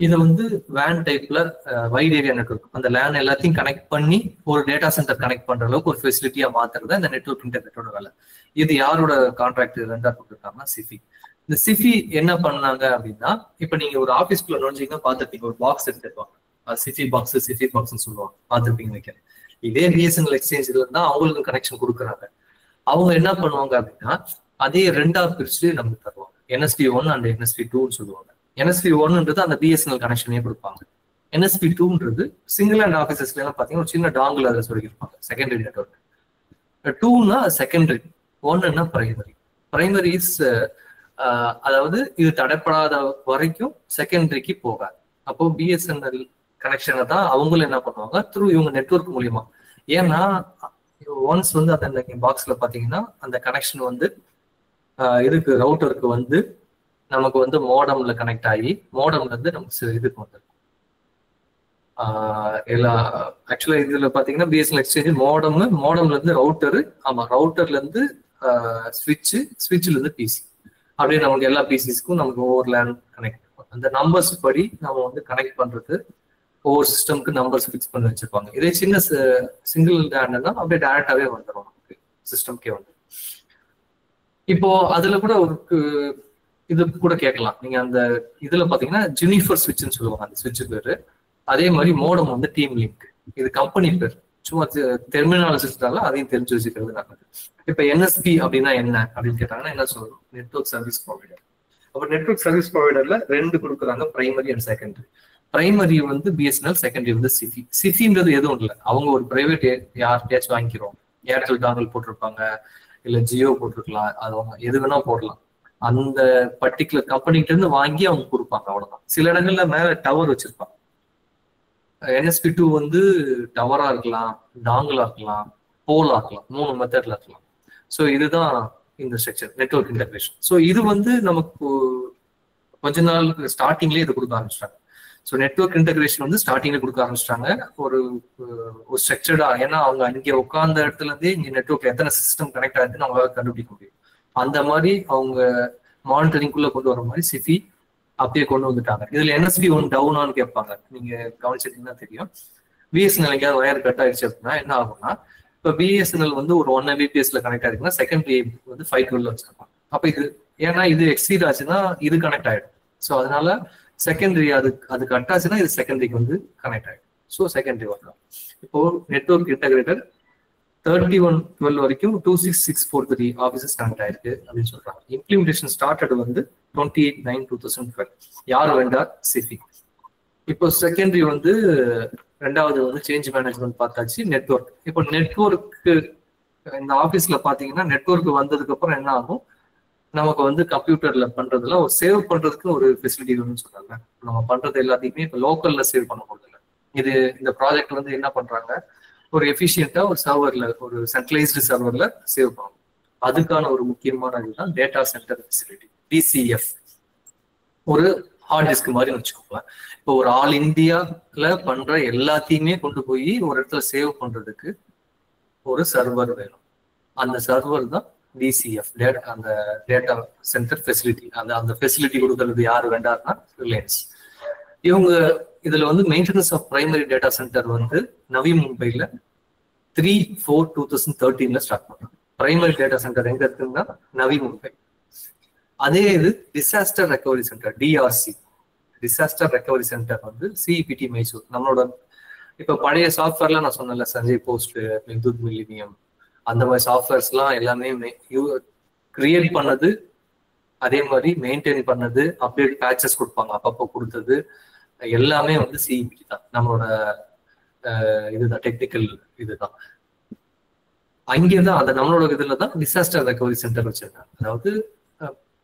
இது வந்து வேன் டைப்ல வைட் ஏரியா நெட்வொர்க், அந்த லேன் எல்லாத்தையும் கனெக்ட் பண்ணி ஒரு டேட்டா சென்டர் கனெக்ட் பண்ற அளவுக்கு ஒரு ஃபெசிலிட்டியா மாத்துறது இந்த நெட்வொர்க் இன்டெகிரேட்டரோட வேலை. இது யாரோட கான்ட்ராக்ட் ரெண்டா கொடுத்துருக்காங்கன்னா சிஃபி. இந்த சிஃபி என்ன பண்ணாங்க அப்படின்னா, இப்ப நீங்க ஒரு ஆஃபீஸ்க்குள்ள நுழைஞ்சிங்கன்னா பார்த்துருப்பீங்க, ஒரு பாக்ஸ் எடுத்துருப்பாங்க, அது சிஃபி பாக்ஸ்ன்னு சொல்லுவாங்க, பார்த்துருப்பீங்க நினைக்கிறேன். இதே பிஎஸ்என்எல் எக்ஸ்சேஞ்சில் இருந்தா அவங்களுக்கு கனெக்ஷன் கொடுக்குறாங்க. அவங்க என்ன பண்ணுவாங்க அப்படின்னா அதே ரெண்டா பிரிச்சு நமக்கு தருவாங்க, NSP1 அண்ட் NSP2ன்னு சொல்லுவாங்க. NSP1ன்றது அந்த பிஎஸ்என்எல் கனெக்ஷனே கொடுப்பாங்க. NSP2ன்றது சிங்கிள் அண்ட் ஆஃபீஸஸ்ல எல்லாம் பாத்தீங்கன்னா ஒரு சின்ன டாங்கிள் அதை சொல்லியிருப்பாங்க, செகண்டரி நெட்வொர்க். 2னா செகண்டரி, 1ன்னா பிரைமரி. பிரைமரி இஸ் அதாவது இது தடைப்படாத வரைக்கும் செகண்டரிக்கு போகாது. அப்போ பிஎஸ்என்எல் கனெக்ஷனை தான் அவங்களும் என்ன பண்ணுவாங்க த்ரூ இவங்க நெட்வொர்க் மூலியமா. ஏன்னா ஒன்ஸ் வந்து அந்த பாக்ஸ்ல பாத்தீங்கன்னா அந்த கனெக்ஷன் வந்து இதுக்கு ரவுட்டருக்கு வந்து நமக்கு வந்து மோடம்ல கனெக்ட் ஆகி மோடம்ல இருந்து நமக்கு இதுக்கு வந்துடும். எல்லா ஆக்சுவலா இதுல பாத்தீங்கன்னா பிஎஸ்என்எல் எக்ஸ்சேஞ்ச் மோடம்ல இருந்து ரவுட்டரு, ஆமா ரவுட்டர்ல இருந்து ஸ்விட்ச்ல இருந்து பிசி, அப்படியே நமக்கு எல்லா பிசிஸ்க்கும் நமக்கு ஒவ்வொரு லேன் கனெக்ட் பண்ணுவோம். அந்த நம்பர்ஸ் படி நம்ம வந்து கனெக்ட் பண்றது ஒவ்வொரு சிஸ்டம்க்கு நம்பர்ஸ் ஃபிக்ஸ் பண்ணி வச்சிருப்பாங்க. இதே சின்ன சிங்கிள் லேண்ட்னா அப்படியே டைரக்டாவே வந்துடும் நமக்கு சிஸ்டம்கே வந்து. இப்போ அதுல கூட ஒரு இது கூட கேட்கலாம் நீங்க, அந்த இதுல பாத்தீங்கன்னா ஜெனிஃபர் ஸ்விட்ச்னு சொல்லுவாங்க அந்த ஸ்விட்ச் பேரு. அதே மாதிரி மோடம் வந்து டீம் லிங்க், இது கம்பெனி பேர், சும்மா டெர்மினாலஜிஸ்டால அதையும் தெரிஞ்சு வச்சுக்கிறது நல்லது. இப்ப NSP அப்படின்னா என்ன அப்படின்னு கேட்டாங்கன்னா என்ன சொல்லணும், நெட்வொர்க் சர்வீஸ் ப்ரொவைடர். அப்ப நெட்வொர்க் சர்வீஸ் ப்ரொவைடர்ல ரெண்டு கொடுக்குறாங்க, பிரைமரி அண்ட் செகண்டரி. பிரைமரி வந்து பிஎஸ்என்எல், செகண்டரி வந்து சிஃபி. சிஃபின்றது எதுவும் இல்லை, அவங்க ஒரு பிரைவேட் யார்கிட்டயாச்சும் வாங்கிக்கிறோம், ஏர்டெல் டாங்கல் போட்டிருப்பாங்க, இல்ல ஜியோ போட்டிருக்கலாம், அது அவங்க எது வேணா போடலாம். அந்த பர்டிகுலர் கம்பெனிகிட்ட இருந்து வாங்கி அவங்க கொடுப்பாங்க, அவ்வளவுதான். சில இடங்கள்ல மேல டவர் வச்சிருப்பாங்க. NSP2 வந்து டவரா இருக்கலாம், டாங்கலா இருக்கலாம், போலா இருக்கலாம், 3 மெத்தட்ல இருக்கலாம். ஸோ இதுதான் இந்த ஸ்ட்ரக்சர் நெட்வொர்க் இன்டெகிரேஷன். ஸோ இது வந்து நமக்கு கொஞ்ச நாள் ஸ்டார்டிங்லேயே இது கொடுக்க ஆரம்பிச்சிட்டாங்க. ஸோ நெட்வொர்க் இன்டெகிரேஷன் வந்து ஸ்டார்டிங்ல கொடுக்க ஆரம்பிச்சிட்டாங்க ஒரு ஸ்ட்ரக்சர்டா. ஏன்னா அவங்க அங்கே உட்கார்ந்த இடத்துல இருந்தே இங்க நெட்வொர்க்ல எத்தனை சிஸ்டம் கனெக்ட் ஆகுதுன்னு அவங்களால கண்டுபிடிக்க முடியும். அந்த மாதிரி அவங்க மானிட்டரிங்குள்ள கொண்டு வர மாதிரி சிஃபி அப்படியே கொண்டு வந்துட்டாங்க. இதுல NSP1 டவுனான்னு கேட்பாங்க, நீங்க கவனிச்சிருந்தீங்கன்னா தெரியும். பிஎஸ்என்எல் எங்கேயாவது வயர் கட் ஆயிடுச்சு அப்படின்னா என்ன ஆகும்னா, இப்போ பிஎஸ்என்எல் வந்து ஒரு 1 Mbps கனெக்ட் ஆயிருக்குன்னா செகண்டரி வந்து 512 வச்சிருப்பாங்க. அப்ப இது ஏன்னா இது எக்ஸீட் ஆச்சுன்னா இது கனெக்ட் ஆயிடும். ஸோ அதனால செகண்டரி அது கட் ஆச்சுன்னா இது செகண்டரிக்கு வந்து கனெக்ட் ஆயிடும். ஸோ செகண்டரி வரலாம். இப்போ நெட்வொர்க் இன்டெகிரேட்டர் 3112 வரைக்கும் 26643 ஆஃபீஸஸ் கனெக்ட் ஆயிருக்கு அப்படின்னு சொல்றாங்க. இம்ப்ளிமெண்டேஷன் ஸ்டார்டட் வந்து 28/9/2012. யார் வெண்டார்? சிஃபி. இப்போ செகண்டரி வந்து ரெண்டாவது வந்து சேஞ்ச் மேனேஜ்மெண்ட் பார்த்தாச்சு. நெட்வொர்க், இப்போ நெட்வொர்க்கு இந்த ஆஃபீஸ்ல பாத்தீங்கன்னா நெட்வொர்க் வந்ததுக்கு அப்புறம் என்ன ஆகும், நமக்கு வந்து கம்ப்யூட்டர்ல பண்றதுல ஒரு சேவ் பண்றதுக்கு ஒரு ஃபெசிலிட்டி வேணும்னு சொல்றாங்க. நம்ம பண்றது எல்லாத்தையுமே இப்போ லோக்கல்ல சேவ் பண்ண போறது இல்லை. இது இந்த ப்ராஜெக்ட் வந்து என்ன பண்றாங்க, ஒரு எஃபிஷியன்ட்டா ஒரு சர்வர்ல, ஒரு சென்ட்ரலைஸ்டு சர்வர்ல சேவ் பண்ணணும். அதுக்கான ஒரு முக்கியமான இதுதான் டேட்டா சென்டர் ஃபெசிலிட்டி, DCF. ஒரு ஹார்ட் டிஸ்க் மாதிரி வச்சுக்கோங்களேன். இப்போ ஒரு ஆல் இந்தியால பண்ற எல்லாத்தையுமே கொண்டு போய் ஒரு இடத்துல சேவ் பண்றதுக்கு ஒரு சர்வர் வேணும். அந்த சர்வர் தான் DCF, அந்த டேட்டா சென்டர் ஃபெசிலிட்டி. அந்த ஃபெசிலிட்டி கொடுக்கறது யாரு வேண்டாம்னா ரிலையன்ஸ். இவங்க இதுல வந்து maintenance of primary data centre வந்து நவி மும்பைல 3/4/2013 ஸ்டார்ட் பண்றாங்க. பிரைமரி டேட்டா சென்டர் எங்க இருக்குன்னா நவி மும்பை. அதே இது disaster recovery centre TRC, disaster recovery centre வந்து சிஇபிடி மைசூர். நம்மளோட இப்ப பழைய சாஃப்ட்வேர்லாம் நான் சொன்னேன்ல, சஞ்சய் போஸ்ட், வித்யுத் மில்லினியம், அந்த மாதிரி சாஃப்ட்வேர்ஸ் எல்லாம் எல்லாமே கிரியேட் பண்ணது, அதே மாதிரி மெயின்டைன் பண்ணது, அப்டேட் பேட்சஸ் கொடுப்பாங்க அப்பப்போ கொடுத்தது எல்லாமே வந்து சிஇபிடி தான். நம்மளோட இதுதான் டெக்னிக்கல் இதுதான். அங்கேதான் அந்த நம்மளோட இதுல தான் டிசாஸ்டர் ரெக்கவரி சென்டர் வச்சிருக்காங்க. அதாவது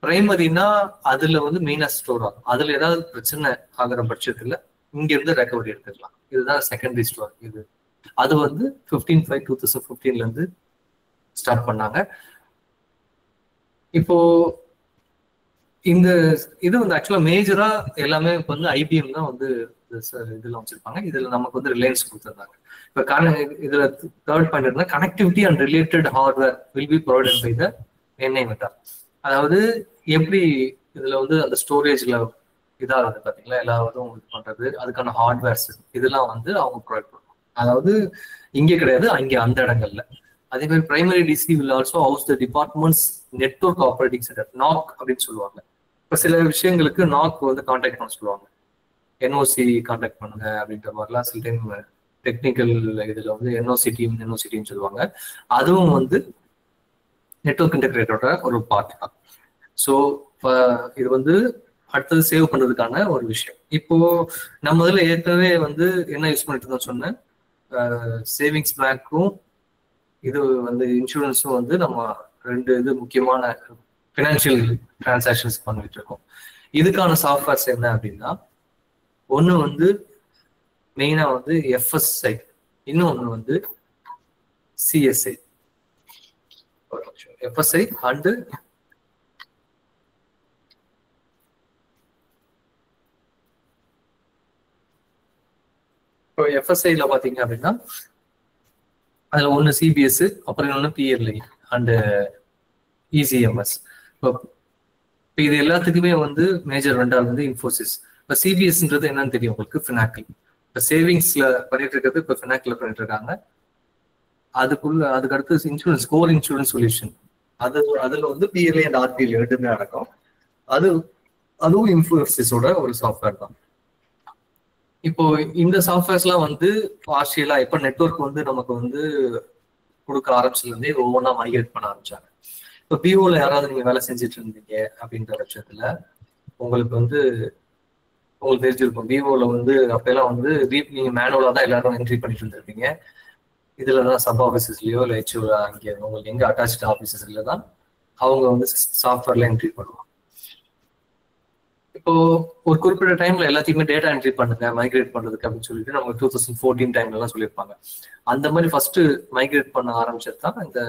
பிரைமரினா அதுல வந்து மெயினா ஸ்டோர் ஆகும். அதுல ஏதாவது பிரச்சனை ஆகிற பட்சத்துல இங்க இருந்து ரெக்கவரி எடுத்துக்கலாம். இதுதான் செகண்டரி ஸ்டோர். இது அது வந்து 15/5/2015 இருந்து ஸ்டார்ட் பண்ணாங்க. இப்போ இந்த இது வந்து ஆக்சுவலா மேஜரா எல்லாமே இப்போ வந்து ஐபிஎம் தான் வந்து இதுல வச்சிருப்பாங்க. இதுல நமக்கு வந்து ரிலையன்ஸ் கொடுத்துருந்தாங்க. இப்போ இதுல தேர்ட் பாயிண்ட் இருந்தா connectivity and related hardware will be provided by the NI மெட்டார். அதாவது எப்படி இதுல வந்து அந்த ஸ்டோரேஜ்ல இதாகுது பாத்தீங்களா, எல்லாரும் இது பண்றது, அதுக்கான ஹார்ட்வேர்ஸ் இதெல்லாம் வந்து அவங்க ப்ரொவைட் பண்ணுவாங்க. அதாவது இங்கே கிடையாது, அங்கே அந்த இடங்கள்ல. அதே மாதிரி primary DC will also house the departments network operating centre, NOC அப்படின்னு சொல்லுவாங்க. இப்போ சில விஷயங்களுக்கு நாக் வந்து கான்டாக்ட் பண்ண சொல்லுவாங்க, என்ஓசி கான்டாக்ட் பண்ணுங்க அப்படின்ற மாதிரிலாம் சில டைம் டெக்னிக்கல் இதுல வந்து என்ஓசிடின்னு சொல்லுவாங்க. அதுவும் வந்து நெட்வொர்க் இன்டெகிரேட்டரோட ஒரு பார்ட் தான். ஸோ இது வந்து அடுத்தது சேவ் பண்றதுக்கான ஒரு விஷயம். இப்போ நம்ம இதில் ஏற்கனவே வந்து என்ன யூஸ் பண்ணிட்டு இருந்தோம் சொன்னேன், சேவிங்ஸ் பேங்க்கும் இது வந்து இன்சூரன்ஸும் வந்து நம்ம ரெண்டு இது முக்கியமான ஃபினான்ஷியல் டிரான்சாக்ஷன்ஸ் பண்ணிட்டு இருக்கோம். இதுக்கான சாஃப்ட்வேர்ஸ் என்ன அப்படின்னா, ஒன்று வந்து மெயினா வந்து எஃப்எஸ்ஐ, இன்னொன்று வந்து சிஎஸ்ஐ. எஃப்எஸ்ஐ அண்டு இப்போ எஃப்எஸ்ஐல பாத்தீங்க அப்படின்னா அதுல ஒன்று சிபிஎஸ், அப்புறம் இன்னொன்று பிஎல்ஐ அண்டு இசிஎம்எஸ். இப்போ இது எல்லாத்துக்குமே வந்து மேஜர் வெண்டார் வந்து இன்ஃபோசிஸ். இப்போ சிபிஎஸ்ன்றது என்னன்னு தெரியும் உங்களுக்கு, ஃபினாக்கிள். இப்போ சேவிங்ஸ்ல பண்ணிட்டு இருக்கிறது இப்போ ஃபினாக்கிள் பண்ணிட்டு இருக்காங்க. அதுக்கு அடுத்து இன்சூரன்ஸ், கோர் இன்சூரன்ஸ் சொல்யூஷன், அதுல வந்து பிஎல்ஐ அண்ட் ஆர்பிஎல் ரெண்டுமே அடக்கம். அதுவும் இன்ஃபோசிஸோட ஒரு சாஃப்ட்வேர் தான். இப்போ இந்த சாஃப்ட்வேர்ஸ்லாம் வந்து பார்ஷியலா இப்போ நெட்வொர்க் வந்து நமக்கு வந்து கொடுக்க ஆரம்பிச்சதுலேருந்தே ஒவ்வொன்றா மைக்ரேட் பண்ண ஆரம்பிச்சாங்க. இப்போ பிஓல யாராவது நீங்க வேலை செஞ்சுட்டு இருந்தீங்க அப்படின்ற பட்சத்துல உங்களுக்கு தெரிஞ்சிருக்கும், பிஓல வந்து அப்பெல்லாம் வந்து நீங்க மேனுவலா தான் எல்லாரும் என்ட்ரி பண்ணிட்டு இருந்திருப்பீங்க. இதுலதான் சப் ஆஃபீஸஸ்லயோ இல்லை ஹெச்ஓ அங்கே உங்களுக்கு எங்க அட்டாச் ஆஃபீஸஸ்ல தான் அவங்க வந்து சாஃப்ட்வேர்ல என்ட்ரி பண்ணுவாங்க. இப்போ ஒரு குறிப்பிட்ட டைம்ல எல்லாத்தையுமே டேட்டா என்ட்ரி பண்ணுங்க மைக்ரேட் பண்றதுக்கு அப்படின்னு சொல்லிட்டு நம்ம 2014 டைம்ல எல்லாம் சொல்லியிருப்பாங்க. அந்த மாதிரி ஃபர்ஸ்ட் மைக்ரேட் பண்ண ஆரம்பிச்சது தான் இந்த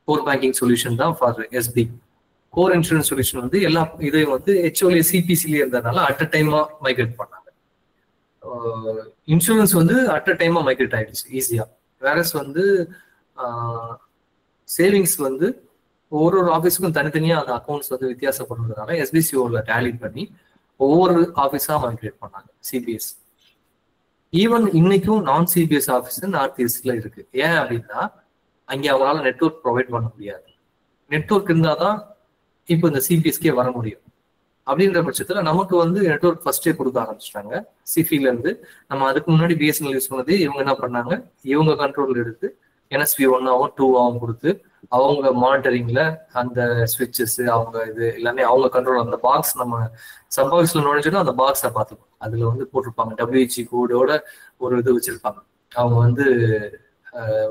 கோர் பேங்கிங் சொல்யூஷன் தான் for SP. Core insurance solution வந்து எல்லா இதையும் வந்து ஹெச்ஓலே சிபிசிலே இருந்ததுனால அட் அ டைமா மைக்ரேட் பண்ணாங்க. இன்சூரன்ஸ் வந்து அட் அ டைமா மைக்ரேட் ஆயிடுச்சு ஈஸியா. வேறஸ் வந்து சேவிங்ஸ் வந்து ஒரு ஆஃபீஸுக்கும் தனித்தனியா அந்த அக்கௌண்ட்ஸ் வந்து வித்தியாசப்படுறதுனால எஸ்பிசிஓல டேலி பண்ணி ஒவ்வொரு ஆஃபீஸா மைக்ரேட் பண்ணாங்க சிபிஎஸ். ஈவன் இன்னைக்கும் நான் சிபிஎஸ் ஆஃபீஸ் நார்த் ஈஸ்ட்ல இருக்கு. ஏன் அப்படின்னா அங்கே அவங்களால நெட்வொர்க் ப்ரொவைட் பண்ண முடியாது. நெட்வொர்க் இருந்தாதான் இப்போ இந்த சிபிஎஸ்கே வர முடியும். அப்படின்ற பட்சத்துல நமக்கு வந்து நெட்வொர்க் ஃபர்ஸ்டே கொடுக்க ஆரம்பிச்சிட்டாங்க சிஃபில இருந்து. நம்ம அதுக்கு முன்னாடி பிஎஸ்என்எல் யூஸ் பண்ணது, இவங்க என்ன பண்ணாங்க, இவங்க கண்ட்ரோல் எடுத்து NSP 1ஆவும் 2ஆவும் கொடுத்து அவங்க மானிட்டரிங்ல அந்த ஸ்விட்சஸ் அவங்க இது எல்லாமே அவங்க கண்ட்ரோல். அந்த பாக்ஸ் நம்ம சப் பாக்ஸ்ல நுழைஞ்சோன்னா அந்த பாக்ஸை பார்த்துக்கணும். அதுல வந்து போட்டிருப்பாங்க WG கோடோட ஒரு இது வச்சிருப்பாங்க. அவங்க வந்து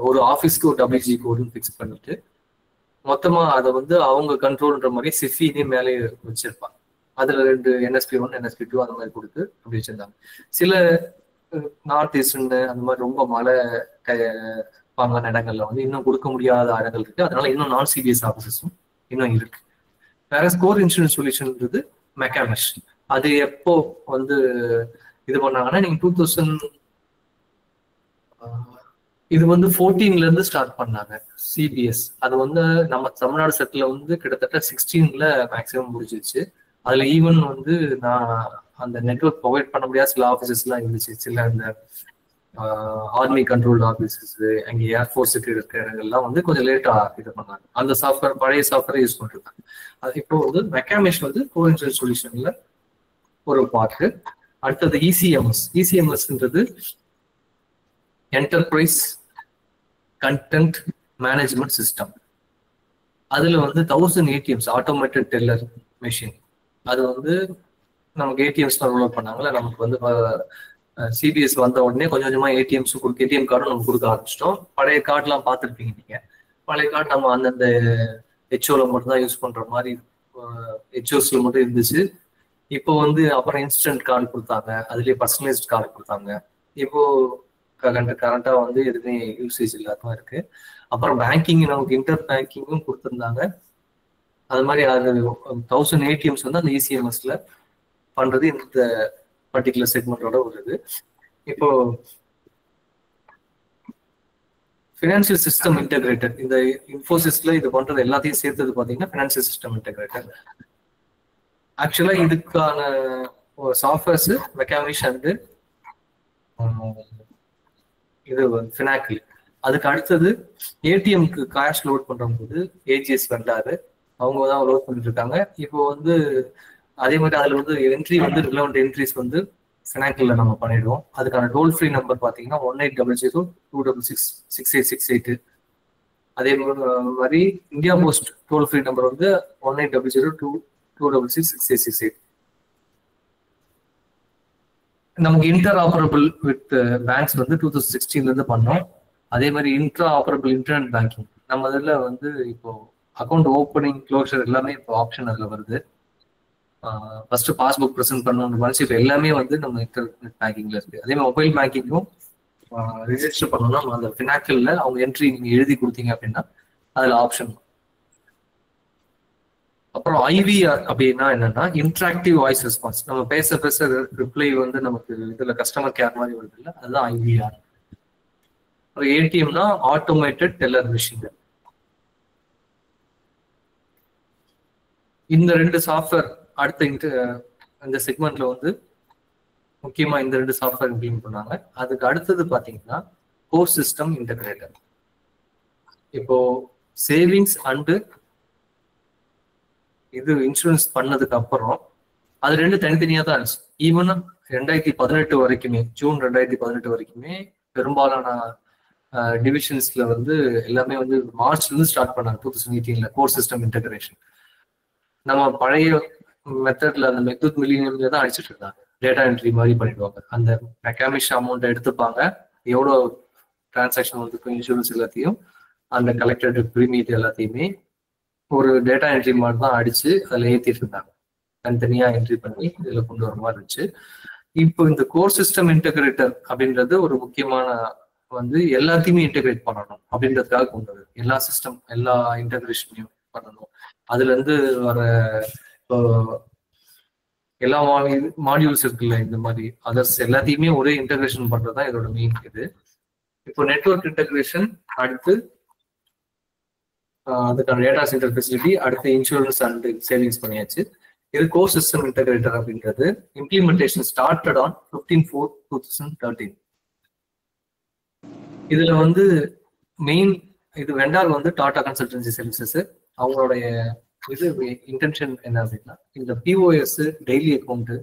ஒரு ஆஃபீஸ்க்கு ஒரு WG கோடுன்னு ஃபிக்ஸ் பண்ணிட்டு மொத்தமா அதை வந்து அவங்க கண்ட்ரோல்ன்ற மாதிரி சிஃபினே மேலே வச்சிருப்பாங்க. அதுல 2 NSP 1 NSP 2 அந்த மாதிரி கொடுத்து அப்படி வச்சிருந்தாங்க. சில நார்த் ஈஸ்டர்ன் அந்த மாதிரி ரொம்ப மழை பாங்கான இடங்கள்ல வந்து இன்னும் கொடுக்க முடியாத இடங்கள் இருக்கு. அதனால இன்னும் நான் சிபிஎஸ் ஆஃபீஸஸும் இன்னும் இருக்கு. வேற ஸ்கோர் இன்சூரன்ஸ் சொல்யூஷன்ன்றது மெக்கானிஷ். அது எப்போ வந்து இது பண்ணாங்கன்னா நீங்க 2000 இது வந்து 14ல இருந்து ஸ்டார்ட் பண்ணாங்க சிபிஎஸ். அது வந்து நம்ம தமிழ்நாடு செட்ல வந்து கிட்டத்தட்ட 16ல மேக்சிமம் முடிஞ்சிச்சு. அதுல ஈவன் வந்து நான் அந்த நெட்வொர்க் ப்ரொவைட் பண்ண முடியாத சில ஆஃபீஸஸ் எல்லாம் இருந்துச்சு. சில இந்த ஆர்மி கண்ட்ரோல்டு ஆஃபீஸஸ், அங்கே ஏர்ஃபோர்ஸுக்கு இருக்கிற இடங்கள்லாம் வந்து கொஞ்சம் லேட்டாக இது பண்ணாங்க. அந்த சாஃப்ட்வேர் பழைய சாஃப்ட்வேரை யூஸ் பண்ணிருக்காங்க. அது இப்போ வந்து மெக்காமிஷ் வந்து கோஇன்சிடென்ட் சொல்யூஷன்ல ஒரு பார்ட்டு. அடுத்தது இசிஎம்எஸ். இசிஎம்எஸ்ன்றது என்டர்பிரைஸ் கண்டென்ட் மேனேஜ்மெண்ட் சிஸ்டம். அதுல வந்து 1000 ஏடிஎம்ஸ் ஆட்டோமேட்டட் டெல்லர் மெஷின். அது வந்து நமக்கு ஏடிஎம்ஸ் ரோல் பண்ணாங்களே, நமக்கு வந்து சிபிஎஸ் வந்த உடனே கொஞ்சம் கொஞ்சமா ஏடிஎம் கார்டும் நம்ம கொடுக்க ஆரம்பிச்சிட்டோம். பழைய கார்டுலாம் பார்த்துருப்பீங்க நீங்க. பழைய கார்டு நம்ம அந்தந்த ஹெச்ஓல மட்டும் தான் யூஸ் பண்ற மாதிரி ஹெச்ஓஸ்ல மட்டும் இருந்துச்சு. இப்போ வந்து அப்புறம் இன்ஸ்டன்ட் கார்டு கொடுத்தாங்க, அதுலயே பர்சனலைஸ்ட் கார்டு கொடுத்தாங்க. இப்போ கரண்டா வந்து எதுவுமே யூசேஜ் இல்லாம இருக்கு. அப்புறம் பேங்கிங் நமக்கு இன்டர் பேங்கிங்கும் கொடுத்துருந்தாங்க. அது மாதிரி அது 1000 ஏடிஎம்ஸ் வந்து அந்த இசிஎம்எஸ்ல பண்றது இந்த பர்டிகுலர் செக்மெண்டோட ஒரு இது. இப்போ ஃபினான்சியல் சிஸ்டம் இன்டெகிரேட்டர், இந்த இன்ஃபோசிஸ்ல இது பண்றது எல்லாத்தையும் சேர்த்தது பாத்தீங்கன்னா ஃபினான்சியல் சிஸ்டம் இன்டெகிரேட்டர். ஆக்சுவலா இதுக்கான சாஃப்ட்வேர்ஸ் மெக்காமிஷ் அண்ட் இது ஃபினாக்கிள். அதுக்கு அடுத்தது ஏடிஎம்க்கு கேஷ் லோட் பண்ணும்போது ஏஜிஎஸ் வெண்டாரு அவங்க தான் லோட் பண்ணிட்டு இருக்காங்க. இப்போ வந்து அதே மாதிரி அதுல வந்து என்ட்ரி வந்து ரிலவெண்ட் என்ட்ரிஸ் வந்து ஃபினாக்கிள்ல நம்ம பண்ணிடுவோம். அதுக்கான டோல் ஃப்ரீ நம்பர் பாத்தீங்கன்னா 1800-266-6868. அதே மாதிரி India Post toll free number வந்து 1800-266-6868. நமக்கு இன்டர் ஆப்பரபிள் வித் பேங்க்ஸ் வந்து 2016 இருந்து பண்ணோம். அதே மாதிரி இன்ட்ரா ஆப்பரபிள் இன்டர்நெட் பேங்கிங் நம்ம இதுல வந்து இப்போ அக்கௌண்ட் ஓப்பனிங் க்ளோஷர் எல்லாமே இப்போ ஆப்ஷன் அதுல வருது. ஃபர்ஸ்ட் பாஸ்புக் ப்ரெசென்ட் பண்ணணும் மனுஷன் இப்போ எல்லாமே வந்து நம்ம இன்டர்நெட் பேங்கிங்ல இருக்கு. அதே மாதிரி மொபைல் பேங்கிங்கும் ரிஜிஸ்டர் பண்ணணும்னா அந்த ஃபினாக்கிள்ல அவங்க என்ட்ரி நீங்க எழுதி கொடுத்தீங்க அப்படின்னா அதுல ஆப்ஷன். அப்புறம் ஐவிஆர் அப்படின்னா என்னன்னா இன்டராக்டிவ் வாய்ஸ் ரெஸ்பான்ஸ். நம்ம பேச ரிப்ளை வந்து நமக்கு இதுல கஸ்டமர் கேர் மாதிரி வருது இல்லை, அதுதான் ஐவிஆர். அப்புறம் ஏடிஎம்னா ஆட்டோமேட்டட் டெல்லர் மிஷின். இந்த 2 சாஃப்ட்வேர் அடுத்த இந்த செக்மெண்ட்ல வந்து முக்கியமா இந்த 2 சாஃப்ட்வேர் இம்ப்ளிமெண்ட் பண்ணாங்க. அதுக்கு அடுத்தது பாத்தீங்கன்னா கோர் சிஸ்டம் இன்டகிரேட்டர். இப்போ சேவிங்ஸ் அண்டு இது இன்சூரன்ஸ் பண்ணதுக்கு அப்புறம் அது 2 தனித்தனியா தான் இருந்துச்சு. ஈவன் 2018 வரைக்குமே, ஜூன் 2018 வரைக்குமே பெரும்பாலான டிவிஷன்ஸ்ல வந்து எல்லாமே வந்து மார்ச்ல இருந்து ஸ்டார்ட் பண்ணாங்க. 2018ல கோர் சிஸ்டம் இன்டகிரேஷன். நம்ம பழைய மெத்தட்ல அந்த மெத்தட் மில்லினியம்ல தான் அடிச்சுட்டு இருந்தாங்க. டேட்டா என்ட்ரி மாதிரி பண்ணிடுவாங்க. அந்த மெக்காமிஷ் அமௌண்ட் எடுத்துப்பாங்க, எவ்வளோ டிரான்சாக்ஷன் வந்து இன்சூரன்ஸ் எல்லாத்தையும் அந்த கலெக்டட் ப்ரீமியட் எல்லாத்தையுமே ஒரு டேட்டா என்ட்ரி மாதிரி தான் அடிச்சு அதில் ஏற்றிட்டு இருந்தாங்க. தனித்தனியா என்ட்ரி பண்ணி இதில் கொண்டு வர மாதிரி இருந்துச்சு. இப்போ இந்த கோர் சிஸ்டம் இன்டகிரேட்டர் அப்படின்றது ஒரு முக்கியமான வந்து எல்லாத்தையுமே இன்டகிரேட் பண்ணணும் அப்படின்றதுக்காக கொண்டு வருது. எல்லா சிஸ்டம் எல்லா இன்டகிரேஷனையும் பண்ணணும். அதுல இருந்து வர எல்லா மாடியூல்ஸ் இருக்குல்ல, இந்த மாதிரி அதர்ஸ் எல்லாத்தையுமே ஒரே இன்டகிரேஷன் பண்றதுதான் இதோட மெயின் இது. இப்போ நெட்வொர்க் இன்டகிரேஷன், அடுத்து அதுக்கான டேட்டா சென்டர் ஃபெசிலிட்டி, அடுத்து இன்சூரன்ஸ் அண்ட் சேவிங்ஸ் பண்ணியாச்சு. இது கோர் சிஸ்டம் இன்டகிரேட்டர் அப்படின்றது இம்ப்ளிமெண்டேஷன் ஸ்டார்டட் ஆன் 15/4/2013. இதுல வந்து மெயின் இது வெண்டார் வந்து டாடா கன்சல்டன்சி சர்வீசஸ். அவங்களுடைய இது இன்டென்ஷன் என்ன அப்படின்னா இந்த POS, daily account,